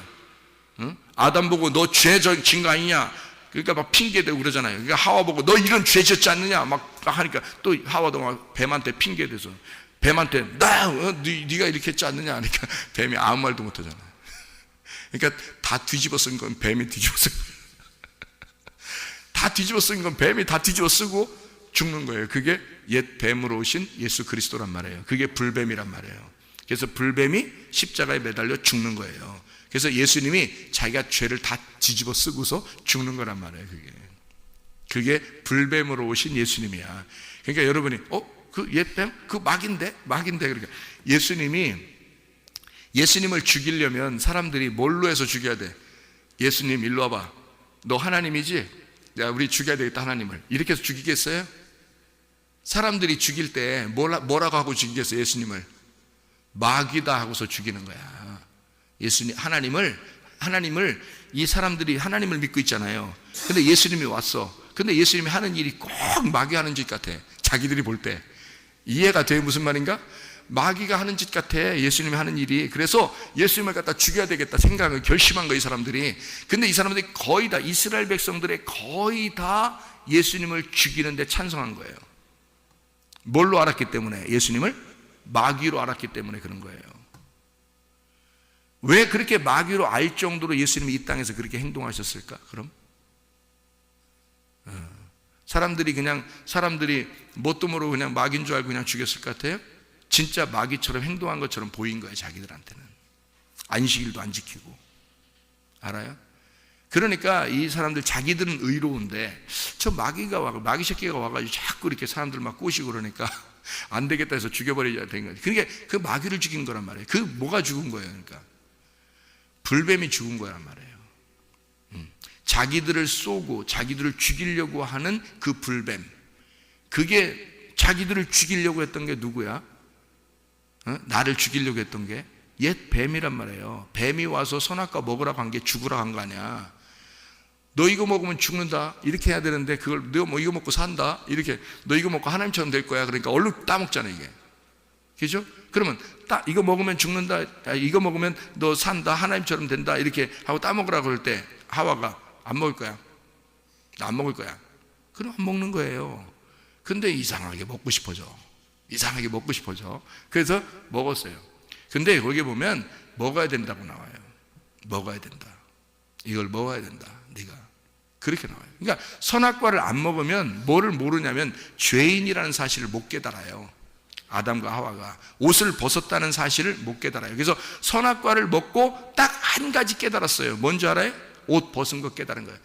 응? 아담 보고 너 죄 진 거 아니냐? 그러니까 막 핑계대고 그러잖아요. 그러니까 하와 보고 너 이런 죄 졌지 않느냐? 막 하니까 또 하와도 막 뱀한테 핑계대서, 뱀한테 네가 이렇게 했지 않느냐? 하니까 뱀이 아무 말도 못하잖아요. 그러니까 다 뒤집어 쓴 건 뱀이 뒤집어 쓴 거예요. 다 뒤집어 쓴 건 뱀이 다 뒤집어 쓰고 죽는 거예요. 그게 옛 뱀으로 오신 예수 그리스도란 말이에요. 그게 불뱀이란 말이에요. 그래서 불뱀이 십자가에 매달려 죽는 거예요. 그래서 예수님이 자기가 죄를 다 뒤집어 쓰고서 죽는 거란 말이에요. 그게 불뱀으로 오신 예수님이야. 그러니까 여러분이 그 옛 뱀? 그 막인데? 그러니까 예수님을 죽이려면 사람들이 뭘로 해서 죽여야 돼? 예수님 일로 와봐. 너 하나님이지? 우리 죽여야 되겠다, 하나님을. 이렇게 해서 죽이겠어요? 사람들이 죽일 때 뭐라고 하고 죽이겠어요? 예수님을 마귀다 하고서 죽이는 거야. 예수님, 하나님을 이 사람들이 하나님을 믿고 있잖아요. 근데 예수님이 왔어. 근데 예수님이 하는 일이 꼭 마귀 하는 짓 같아. 자기들이 볼 때. 이해가 돼? 무슨 말인가? 마귀가 하는 짓 같아, 예수님이 하는 일이. 그래서 예수님을 갖다 죽여야 되겠다 생각을 결심한 거예요, 이 사람들이. 근데 이 사람들이 거의 다, 이스라엘 백성들의 거의 다 예수님을 죽이는데 찬성한 거예요. 뭘로 알았기 때문에? 예수님을 마귀로 알았기 때문에 그런 거예요. 왜 그렇게 마귀로 알 정도로 예수님이 이 땅에서 그렇게 행동하셨을까? 그럼 사람들이 뭣도 모르고 그냥 마귀인 줄 알고 그냥 죽였을 것 같아요? 진짜 마귀처럼 행동한 것처럼 보인 거예요, 자기들한테는. 안식일도 안 지키고. 알아요? 그러니까 이 사람들 자기들은 의로운데 저 마귀 새끼가 와가지고 자꾸 이렇게 사람들 막 꼬시고 그러니까 안 되겠다 해서 죽여버려야 되는 거예요. 그러니까 그 마귀를 죽인 거란 말이에요. 그 뭐가 죽은 거예요? 그러니까 불뱀이 죽은 거란 말이에요. 자기들을 쏘고 자기들을 죽이려고 하는 그 불뱀. 그게 자기들을 죽이려고 했던 게 누구야? 나를 죽이려고 했던 게 옛 뱀이란 말이에요. 뱀이 와서 선악과 먹으라고 한 게 죽으라고 한 거 아니야. 너 이거 먹으면 죽는다 이렇게 해야 되는데 그걸 너 뭐 이거 먹고 산다 이렇게, 너 이거 먹고 하나님처럼 될 거야. 그러니까 얼른 따먹잖아 이게. 그죠? 그러면 이거 먹으면 죽는다, 이거 먹으면 너 산다, 하나님처럼 된다 이렇게 하고 따먹으라고 그럴 때 하와가 안 먹을 거야. 나 안 먹을 거야. 그럼 안 먹는 거예요. 근데 이상하게 먹고 싶어져. 그래서 먹었어요. 근데 거기 보면 먹어야 된다고 나와요. 먹어야 된다. 이걸 먹어야 된다. 네가. 그렇게 나와요. 그러니까 선악과를 안 먹으면 뭐를 모르냐면 죄인이라는 사실을 못 깨달아요. 아담과 하와가 옷을 벗었다는 사실을 못 깨달아요. 그래서 선악과를 먹고 딱 한 가지 깨달았어요. 뭔지 알아요? 옷 벗은 거 깨달은 거예요.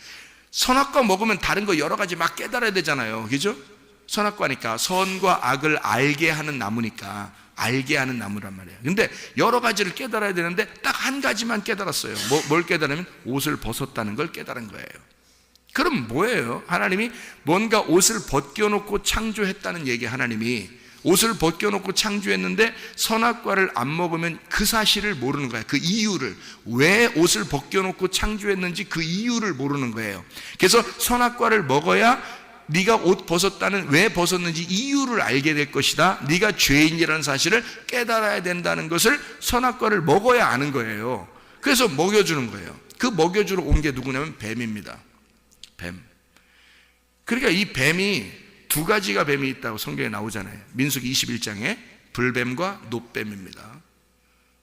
선악과 먹으면 다른 거 여러 가지 막 깨달아야 되잖아요. 그죠? 선악과니까 선과 악을 알게 하는 나무니까 알게 하는 나무란 말이에요. 근데 여러 가지를 깨달아야 되는데 딱 한 가지만 깨달았어요. 뭘 깨달으면 옷을 벗었다는 걸 깨달은 거예요. 그럼 뭐예요? 하나님이 뭔가 옷을 벗겨놓고 창조했다는 얘기. 하나님이 옷을 벗겨놓고 창조했는데 선악과를 안 먹으면 그 사실을 모르는 거예요. 그 이유를, 왜 옷을 벗겨놓고 창조했는지 그 이유를 모르는 거예요. 그래서 선악과를 먹어야 네가 옷 벗었다는 왜 벗었는지 이유를 알게 될 것이다. 네가 죄인이라는 사실을 깨달아야 된다는 것을 선악과를 먹어야 아는 거예요. 그래서 먹여주는 거예요. 그 먹여주러 온 게 누구냐면 뱀입니다. 뱀. 그러니까 이 뱀이 두 가지가 뱀이 있다고 성경에 나오잖아요. 민수기 21장에 불뱀과 놋뱀입니다.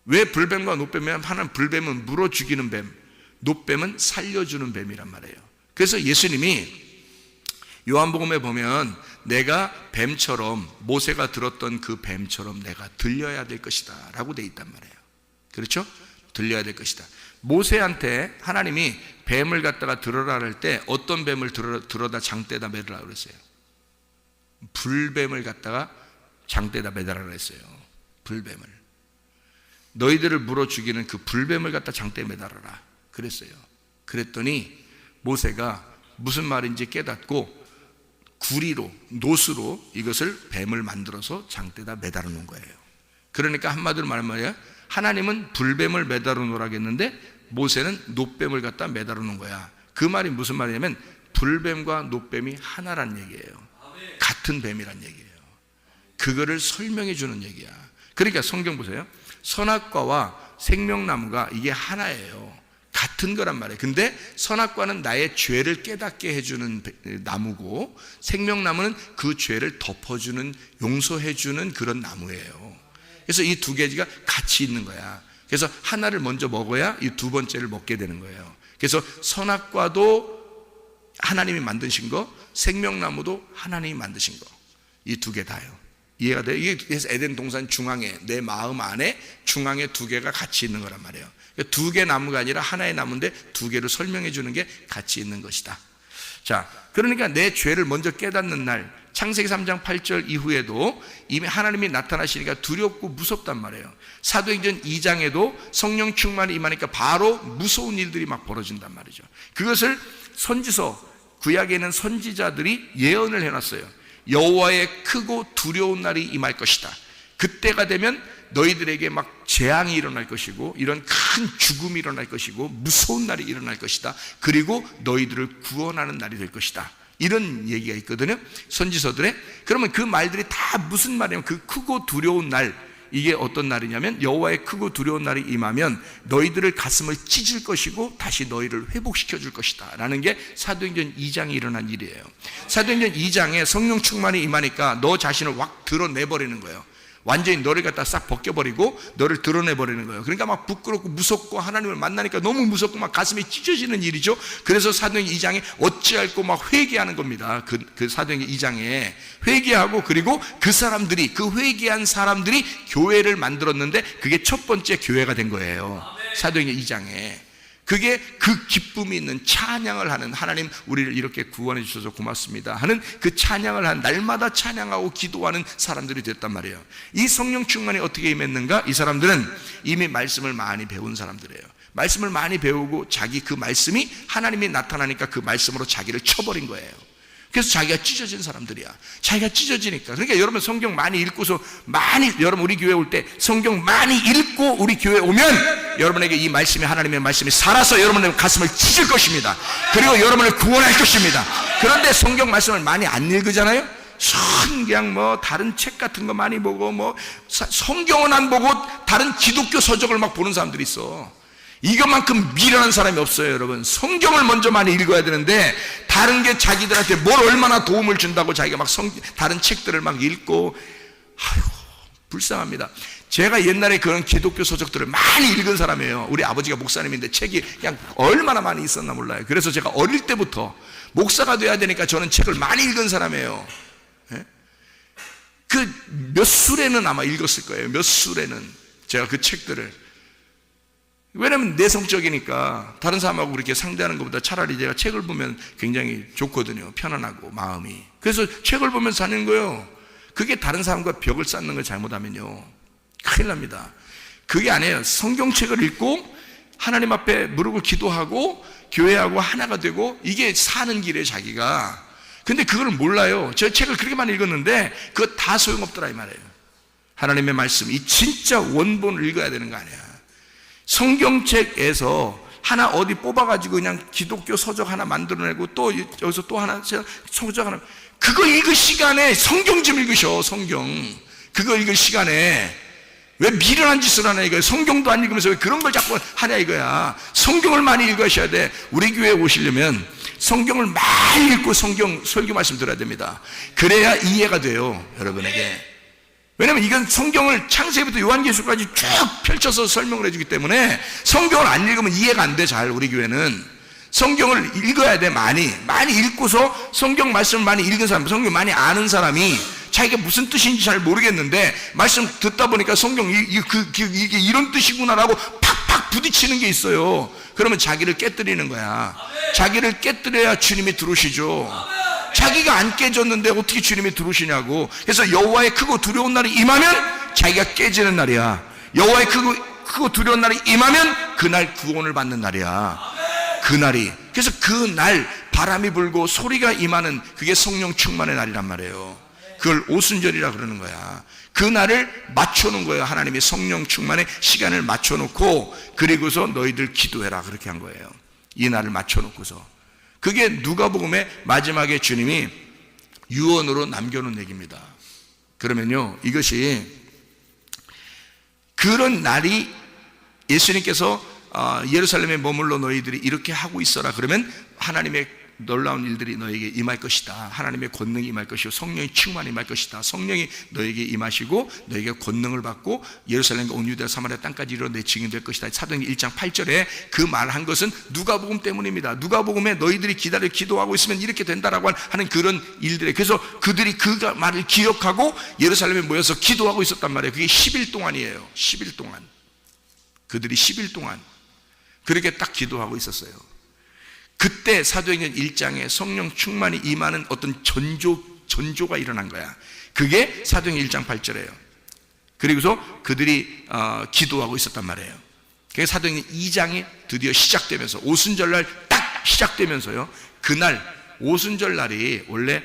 왜 불뱀과 놋뱀이냐면 하나는 불뱀은 물어 죽이는 뱀, 놋뱀은 살려주는 뱀이란 말이에요. 그래서 예수님이 요한복음에 보면 내가 뱀처럼 모세가 들었던 그 뱀처럼 내가 들려야 될 것이다 라고 돼 있단 말이에요. 그렇죠? 들려야 될 것이다. 모세한테 하나님이 뱀을 갖다가 들어라 할 때 어떤 뱀을 들어다 장대에다 매달라 그랬어요? 불뱀을 갖다가 장대에다 매달라 그랬어요. 불뱀을. 너희들을 물어 죽이는 그 불뱀을 갖다 장대에 매달아라 그랬어요. 그랬더니 모세가 무슨 말인지 깨닫고 구리로, 놋으로 이것을 뱀을 만들어서 장대에다 매달아 놓은 거예요. 그러니까 한마디로 말하면 말이야, 하나님은 불뱀을 매달아 놓으라고 했는데 모세는 놋뱀을 갖다 매달아 놓은 거야. 그 말이 무슨 말이냐면 불뱀과 놋뱀이 하나란 얘기예요. 같은 뱀이란 얘기예요. 그거를 설명해 주는 얘기야. 그러니까 성경 보세요. 선악과와 생명나무가 이게 하나예요. 같은 거란 말이에요. 근데 선악과는 나의 죄를 깨닫게 해주는 나무고 생명나무는 그 죄를 덮어주는, 용서해주는 그런 나무예요. 그래서 이 두 가지가 같이 있는 거야. 그래서 하나를 먼저 먹어야 이 두 번째를 먹게 되는 거예요. 그래서 선악과도 하나님이 만드신 거, 생명나무도 하나님이 만드신 거, 이 두 개 다요. 이해가 돼요? 이게 그래서 에덴 동산 중앙에, 내 마음 안에 중앙에 두 개가 같이 있는 거란 말이에요. 두 개 나무가 아니라 하나의 나무인데 두 개를 설명해 주는 게 같이 있는 것이다. 자, 그러니까 내 죄를 먼저 깨닫는 날, 창세기 3장 8절 이후에도 이미 하나님이 나타나시니까 두렵고 무섭단 말이에요. 사도행전 2장에도 성령 충만이 임하니까 바로 무서운 일들이 막 벌어진단 말이죠. 그것을 선지서, 구약에 있는 선지자들이 예언을 해놨어요. 여호와의 크고 두려운 날이 임할 것이다. 그때가 되면 너희들에게 막 재앙이 일어날 것이고 이런 큰 죽음이 일어날 것이고 무서운 날이 일어날 것이다. 그리고 너희들을 구원하는 날이 될 것이다. 이런 얘기가 있거든요, 선지서들에. 그러면 그 말들이 다 무슨 말이냐면 그 크고 두려운 날, 이게 어떤 날이냐면 여호와의 크고 두려운 날이 임하면 너희들을 가슴을 찢을 것이고 다시 너희를 회복시켜 줄 것이다 라는 게 사도행전 2장에 일어난 일이에요. 사도행전 2장에 성령 충만이 임하니까 너 자신을 확 드러내버리는 거예요. 완전히 너를 갖다 싹 벗겨버리고 너를 드러내버리는 거예요. 그러니까 막 부끄럽고 무섭고 하나님을 만나니까 너무 무섭고 막 가슴이 찢어지는 일이죠. 그래서 사도행전 2장에 어찌할꼬 막 회개하는 겁니다. 그 사도행전 2장에 회개하고, 그리고 그 사람들이, 그 회개한 사람들이 교회를 만들었는데 그게 첫 번째 교회가 된 거예요. 사도행전 2장에. 그게 그 기쁨이 있는 찬양을 하는, 하나님 우리를 이렇게 구원해 주셔서 고맙습니다 하는 그 찬양을 하는, 날마다 찬양하고 기도하는 사람들이 됐단 말이에요. 이 성령 충만이 어떻게 임했는가? 이 사람들은 이미 말씀을 많이 배운 사람들이에요. 말씀을 많이 배우고 자기 그 말씀이 하나님이 나타나니까 그 말씀으로 자기를 쳐버린 거예요. 그래서 자기가 찢어진 사람들이야. 자기가 찢어지니까. 그러니까 여러분 성경 많이 읽고서, 여러분 우리 교회 올 때 성경 많이 읽고 우리 교회 오면 여러분에게 이 말씀이, 하나님의 말씀이 살아서 여러분의 가슴을 찢을 것입니다. 그리고 여러분을 구원할 것입니다. 그런데 성경 말씀을 많이 안 읽으잖아요. 그냥 뭐 다른 책 같은 거 많이 보고, 뭐 성경은 안 보고 다른 기독교 서적을 막 보는 사람들이 있어. 이것만큼 미련한 사람이 없어요. 여러분 성경을 먼저 많이 읽어야 되는데 다른 게 자기들한테 뭘 얼마나 도움을 준다고 자기가 막 다른 책들을 막 읽고, 아유 불쌍합니다. 제가 옛날에 그런 기독교 서적들을 많이 읽은 사람이에요. 우리 아버지가 목사님인데 책이 그냥 얼마나 많이 있었나 몰라요. 그래서 제가 어릴 때부터 목사가 돼야 되니까 저는 책을 많이 읽은 사람이에요. 그 몇 술에는 아마 읽었을 거예요. 몇 술에는 제가 그 책들을. 왜냐면 내성적이니까 다른 사람하고 그렇게 상대하는 것보다 차라리 제가 책을 보면 굉장히 좋거든요. 편안하고 마음이. 그래서 책을 보면서 사는 거예요. 그게 다른 사람과 벽을 쌓는 걸 잘못하면요 큰일 납니다. 그게 아니에요. 성경책을 읽고 하나님 앞에 무릎을 기도하고 교회하고 하나가 되고, 이게 사는 길에 자기가. 근데 그걸 몰라요. 저 책을 그렇게 많이 읽었는데 그거 다 소용없더라 이 말이에요. 하나님의 말씀, 이 진짜 원본을 읽어야 되는 거 아니야. 성경책에서 하나 어디 뽑아가지고 그냥 기독교 서적 하나 만들어내고 또 여기서 또 하나 서적 하나, 그거 읽을 시간에 성경 좀 읽으셔. 성경 그거 읽을 시간에 왜 미련한 짓을 하냐 이거야. 성경도 안 읽으면서 왜 그런 걸 자꾸 하냐 이거야. 성경을 많이 읽으셔야 돼. 우리 교회에 오시려면 성경을 많이 읽고 성경 설교 말씀 들어야 됩니다. 그래야 이해가 돼요, 여러분에게. 왜냐면 이건 성경을 창세기부터 요한계시록까지 쭉 펼쳐서 설명을 해주기 때문에 성경을 안 읽으면 이해가 안 돼. 잘 우리 교회는 성경을 읽어야 돼. 많이 읽고서 성경 말씀을 많이 읽은 사람, 성경 많이 아는 사람이 자기가 무슨 뜻인지 잘 모르겠는데 말씀 듣다 보니까 성경 이게 이런 뜻이구나라고 팍팍 부딪히는 게 있어요. 그러면 자기를 깨뜨리는 거야. 자기를 깨뜨려야 주님이 들어오시죠. 자기가 안 깨졌는데 어떻게 주님이 들어오시냐고. 그래서 여호와의 크고 두려운 날이 임하면 자기가 깨지는 날이야. 여호와의 크고 두려운 날이 임하면 그날 구원을 받는 날이야. 그날이. 그래서 그날 바람이 불고 소리가 임하는 그게 성령 충만의 날이란 말이에요. 그걸 오순절이라 그러는 거야. 그 날을 맞춰놓은 거예요. 하나님이 성령 충만의 시간을 맞춰놓고, 그리고서 너희들 기도해라 그렇게 한 거예요. 이 날을 맞춰놓고서. 그게 누가복음의 마지막에 주님이 유언으로 남겨놓은 얘기입니다. 그러면요, 이것이 그런 날이 예수님께서 예루살렘에 머물러 너희들이 이렇게 하고 있어라 그러면 하나님의 놀라운 일들이 너에게 임할 것이다. 하나님의 권능이 임할 것이고 성령의 충만이 임할 것이다. 성령이 너에게 임하시고 너에게 권능을 받고 예루살렘과 온 유대와 사마리아 땅까지 이르러 내 증인 될 것이다. 사도행전 1장 8절에 그 말한 것은 누가복음 때문입니다. 누가복음에 너희들이 기다려 기도하고 있으면 이렇게 된다라고 하는 그런 일들에, 그래서 그들이 그 말을 기억하고 예루살렘에 모여서 기도하고 있었단 말이에요. 그게 10일 동안이에요. 10일 동안. 그들이 10일 동안 그렇게 딱 기도하고 있었어요. 그때 사도행전 1장에 성령 충만이 임하는 어떤 전조가 일어난 거야. 그게 사도행전 1장 8절이에요. 그리고서 그들이 기도하고 있었단 말이에요. 그게 사도행전 2장이 드디어 시작되면서 오순절날 딱 시작되면서요. 그날 오순절 날이 원래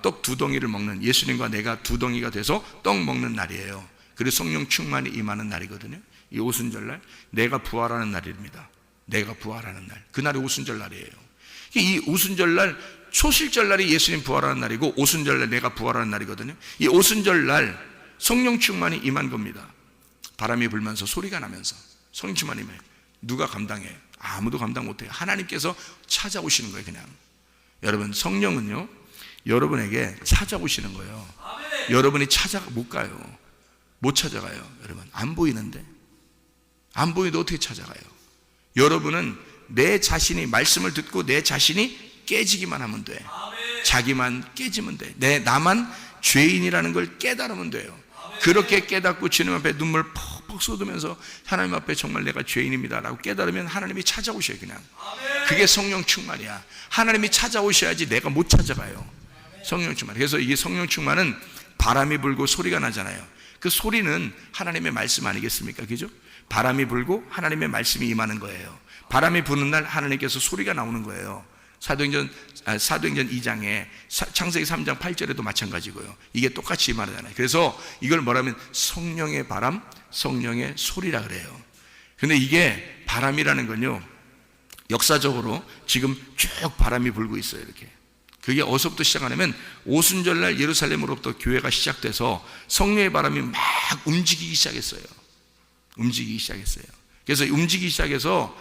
떡 2덩이를 먹는, 예수님과 내가 2덩이가 돼서 떡 먹는 날이에요. 그리고 성령 충만이 임하는 날이거든요. 이 오순절날 내가 부활하는 날입니다. 내가 부활하는 날, 그날이 오순절 날이에요. 이 오순절 날, 초실절 날이 예수님 부활하는 날이고 오순절 날 내가 부활하는 날이거든요. 이 오순절 날 성령 충만이 임한 겁니다. 바람이 불면서 소리가 나면서 성령 충만이 임해요. 누가 감당해? 아무도 감당 못해요. 하나님께서 찾아오시는 거예요. 그냥 여러분, 성령은요 여러분에게 찾아오시는 거예요. 여러분이 못 가요. 못 찾아가요. 여러분, 안 보이는데, 안 보이는데 어떻게 찾아가요? 여러분은 내 자신이 말씀을 듣고 내 자신이 깨지기만 하면 돼. 자기만 깨지면 돼. 나만 죄인이라는 걸 깨달으면 돼요. 그렇게 깨닫고 주님 앞에 눈물 퍽퍽 쏟으면서 하나님 앞에 정말 내가 죄인입니다 라고 깨달으면 하나님이 찾아오셔요. 그냥 그게 성령 충만이야. 하나님이 찾아오셔야지 내가 못 찾아가요. 성령 충만. 그래서 이게 성령 충만은 바람이 불고 소리가 나잖아요. 그 소리는 하나님의 말씀 아니겠습니까? 그죠? 바람이 불고 하나님의 말씀이 임하는 거예요. 바람이 부는 날 하나님께서 소리가 나오는 거예요. 사도행전 2장에 창세기 3장 8절에도 마찬가지고요. 이게 똑같이 말하잖아요. 그래서 이걸 뭐라면 성령의 바람, 성령의 소리라 그래요. 근데 이게 바람이라는 건요, 역사적으로 지금 쭉 바람이 불고 있어요. 이렇게. 그게 어디서부터 시작하냐면 오순절날 예루살렘으로부터 교회가 시작돼서 성령의 바람이 막 움직이기 시작했어요. 그래서 움직이기 시작해서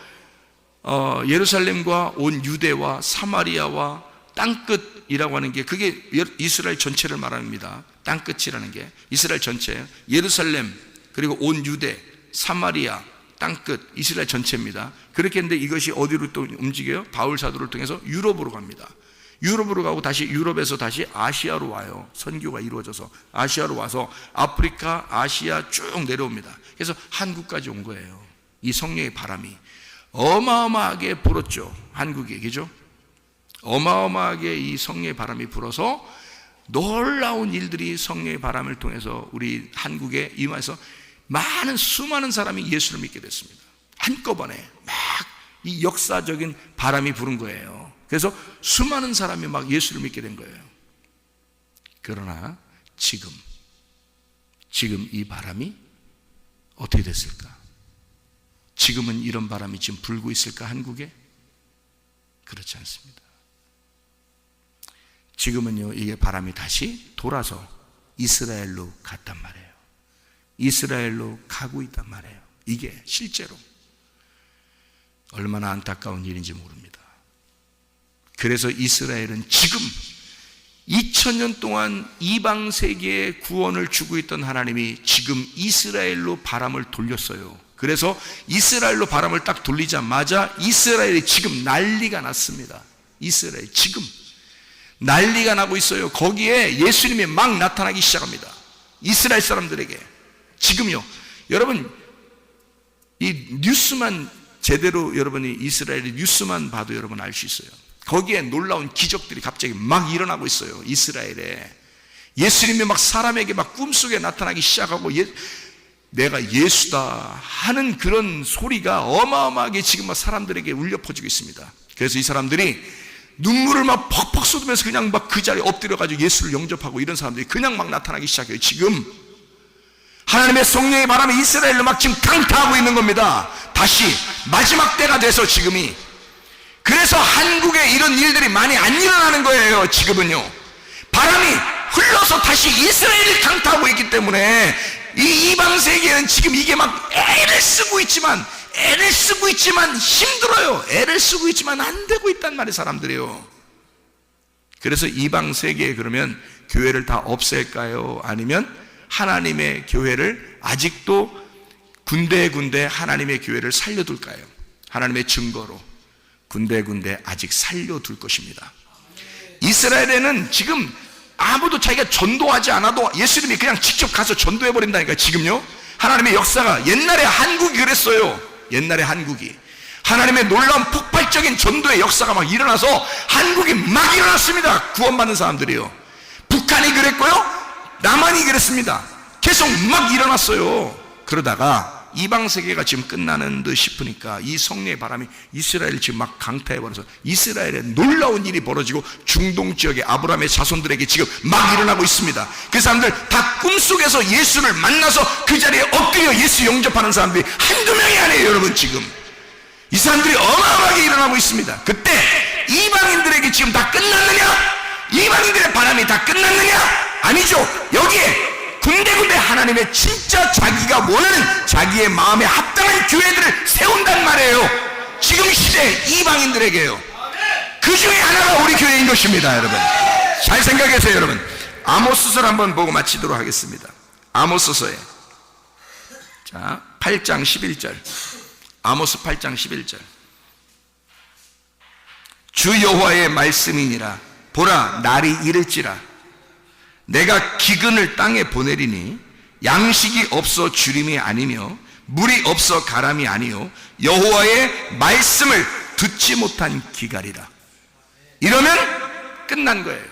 예루살렘과 온 유대와 사마리아와 땅끝이라고 하는 게, 그게 이스라엘 전체를 말합니다. 땅끝이라는 게 이스라엘 전체예요. 예루살렘 그리고 온 유대, 사마리아, 땅끝, 이스라엘 전체입니다. 그렇게 했는데 이것이 어디로 또 움직여요? 바울 사도를 통해서 유럽으로 갑니다. 유럽으로 가고 다시 유럽에서 다시 아시아로 와요. 선교가 이루어져서 아시아로 와서 아프리카, 아시아 쭉 내려옵니다. 그래서 한국까지 온 거예요. 이 성령의 바람이 어마어마하게 불었죠. 한국에, 그죠? 어마어마하게 이 성령의 바람이 불어서 놀라운 일들이 성령의 바람을 통해서 우리 한국에 임해서 수많은 사람이 예수를 믿게 됐습니다. 한꺼번에 막 이 역사적인 바람이 부른 거예요. 그래서 수많은 사람이 막 예수를 믿게 된 거예요. 그러나 지금 이 바람이 어떻게 됐을까? 지금은 이런 바람이 지금 불고 있을까, 한국에? 그렇지 않습니다. 지금은요, 이게 바람이 다시 돌아서 이스라엘로 갔단 말이에요. 이스라엘로 가고 있단 말이에요. 이게 실제로 얼마나 안타까운 일인지 모릅니다. 그래서 이스라엘은 지금 2000년 동안 이방 세계에 구원을 주고 있던 하나님이 지금 이스라엘로 바람을 돌렸어요. 그래서 이스라엘로 바람을 딱 돌리자마자 이스라엘이 지금 난리가 났습니다. 이스라엘 지금 난리가 나고 있어요. 거기에 예수님이 막 나타나기 시작합니다. 이스라엘 사람들에게 지금요. 여러분 이 뉴스만 제대로 여러분이 이스라엘의 뉴스만 봐도 여러분 알 수 있어요. 거기에 놀라운 기적들이 갑자기 막 일어나고 있어요. 이스라엘에 예수님이 막 사람에게 막 꿈속에 나타나기 시작하고 내가 예수다 하는 그런 소리가 어마어마하게 지금 막 사람들에게 울려 퍼지고 있습니다. 그래서 이 사람들이 눈물을 막 퍽퍽 쏟으면서 그냥 막 그 자리에 엎드려가지고 예수를 영접하고 이런 사람들이 그냥 막 나타나기 시작해요. 지금 하나님의 성령의 바람이 이스라엘로 막 지금 강타하고 있는 겁니다. 다시 마지막 때가 돼서 지금이. 그래서 한국에 이런 일들이 많이 안 일어나는 거예요. 지금은요. 바람이 흘러서 다시 이스라엘이 강타하고 있기 때문에 이 이방 세계는 지금 이게 막 애를 쓰고 있지만 힘들어요. 애를 쓰고 있지만 안 되고 있단 말이에요, 사람들이요. 그래서 이방 세계에 그러면 교회를 다 없앨까요? 아니면 하나님의 교회를 아직도 군데군데 하나님의 교회를 살려둘까요? 하나님의 증거로 군데군데 아직 살려둘 것입니다. 이스라엘에는 지금 아무도 자기가 전도하지 않아도 예수님이 그냥 직접 가서 전도해버린다니까. 지금요 하나님의 역사가 옛날에 한국이 그랬어요. 옛날에 한국이 하나님의 놀라운 폭발적인 전도의 역사가 막 일어나서 한국이 막 일어났습니다. 구원받는 사람들이요. 북한이 그랬고요, 남한이 그랬습니다. 계속 막 일어났어요. 그러다가 이방 세계가 지금 끝나는 듯 싶으니까 이 성령의 바람이 이스라엘을 지금 막 강타해버려서 이스라엘에 놀라운 일이 벌어지고 중동 지역의 아브라함의 자손들에게 지금 막 일어나고 있습니다. 그 사람들 다 꿈속에서 예수를 만나서 그 자리에 엎드려 예수 영접하는 사람들이 한두 명이 아니에요. 여러분 지금 이 사람들이 어마어마하게 일어나고 있습니다. 그때 이방인들에게 지금 다 끝났느냐? 이방인들의 바람이 다 끝났느냐? 아니죠. 여기에 군데군데 하나님의 진짜 자기가 원하는 자기의 마음에 합당한 교회들을 세운단 말이에요. 지금 시대 이방인들에게요. 그 중에 하나가 우리 교회인 것입니다. 여러분 잘 생각하세요. 여러분 아모스서를 한번 보고 마치도록 하겠습니다. 아모스서에 자 8장 11절 아모스 8장 11절 주 여호와의 말씀이니라. 보라 날이 이를지라. 내가 기근을 땅에 보내리니 양식이 없어 주림이 아니며 물이 없어 가람이 아니요 여호와의 말씀을 듣지 못한 기갈이라. 이러면 끝난 거예요.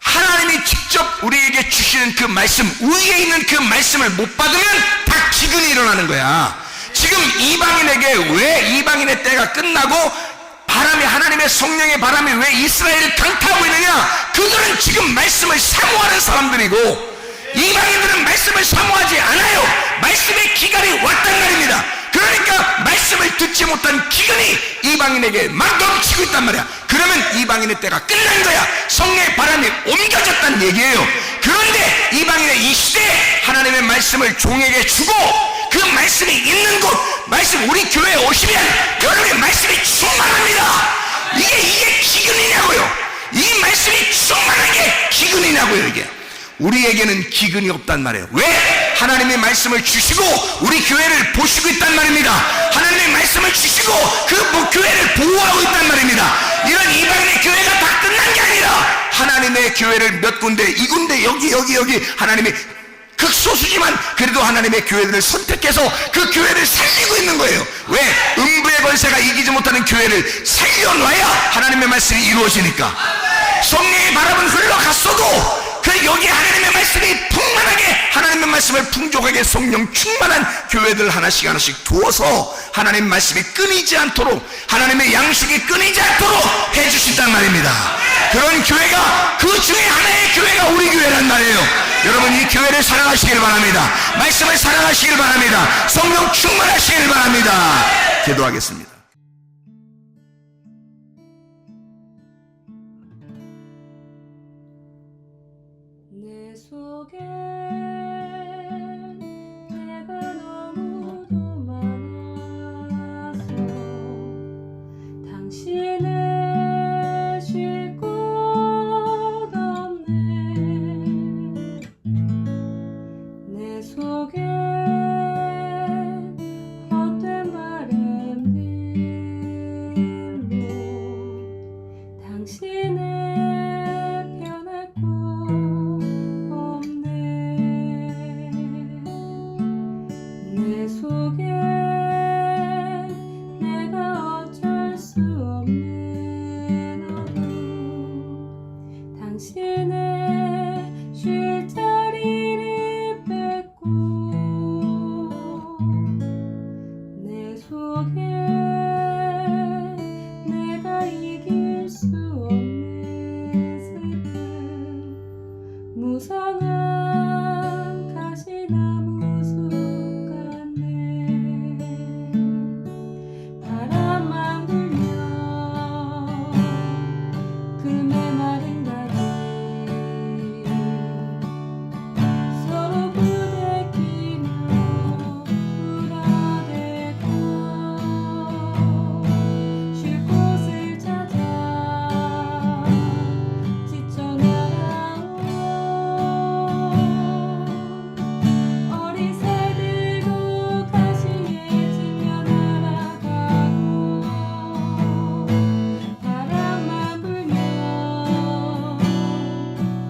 하나님이 직접 우리에게 주시는 그 말씀, 위에 있는 그 말씀을 못 받으면 다 기근이 일어나는 거야. 지금 이방인에게 왜 이방인의 때가 끝나고 바람이 하나님의 성령의 바람이 왜 이스라엘을 강타하고 있느냐? 그들은 지금 말씀을 사모하는 사람들이고 이방인들은 말씀을 사모하지 않아요. 말씀의 기간이 왔단 말입니다. 그러니까 말씀을 듣지 못한 기근이 이방인에게 막 넘치고 있단 말이야. 그러면 이방인의 때가 끝난 거야. 성령의 바람이 옮겨졌다는 얘기예요. 그런데 이방인의 이 시대에 하나님의 말씀을 종에게 주고 그 말씀이 있는 곳, 말씀 우리 교회에 오시면 여러분의 말씀이 충만합니다. 이게 기근이냐고요. 이 말씀이 충만한 게 기근이냐고요. 이게 우리에게는 기근이 없단 말이에요. 왜? 하나님의 말씀을 주시고 우리 교회를 보시고 있단 말입니다. 하나님의 말씀을 주시고 그 교회를 보호하고 있단 말입니다. 이런 이방인의 교회가 다 끝난 게 아니라 하나님의 교회를 몇 군데, 이 군데, 여기 하나님이 극소수지만 그래도 하나님의 교회들을 선택해서 그 교회를 살리고 있는 거예요. 왜? 음부의 권세가 이기지 못하는 교회를 살려놔야 하나님의 말씀이 이루어지니까. 성령의 바람은 흘러갔어도 그 여기 하나님의 말씀이 풍만하게, 하나님의 말씀을 풍족하게 성령 충만한 교회들 하나씩 두어서 하나님의 말씀이 끊이지 않도록, 하나님의 양식이 끊이지 않도록 해주신단 말입니다. 그런 교회가, 그 중에 하나의 교회가 우리 교회란 말이에요. 여러분 이 교회를 사랑하시길 바랍니다. 말씀을 사랑하시길 바랍니다. 성령 충만하시길 바랍니다. 기도하겠습니다. 내 속에 내가 너무도 많아서 당신을 쉴 곳 없네. 내 속에 헛된 바램들로 당신을 변할 곳 없네. 내 속에 내가 어쩔 수 없는 어둠, 당신의 쉴 자리를 뺏고 내 속에 내가 이길 수 없는 슬픔, 무성한 가시나무 숲 같네. 바람만 불면 그 메마른 다리 서로 부대끼며 울어대고 쉴 곳을 찾아 지쳐 날아온 어린 새들도 가시에 질려 날아가고, 바람만 불면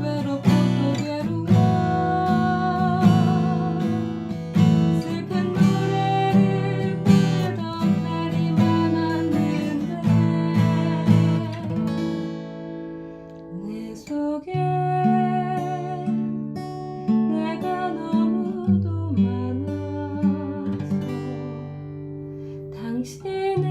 외롭고 또 괴로워 슬픈 노래를 부르던 날이 많았는데 내 속에 내가 너무도 많아서 당신을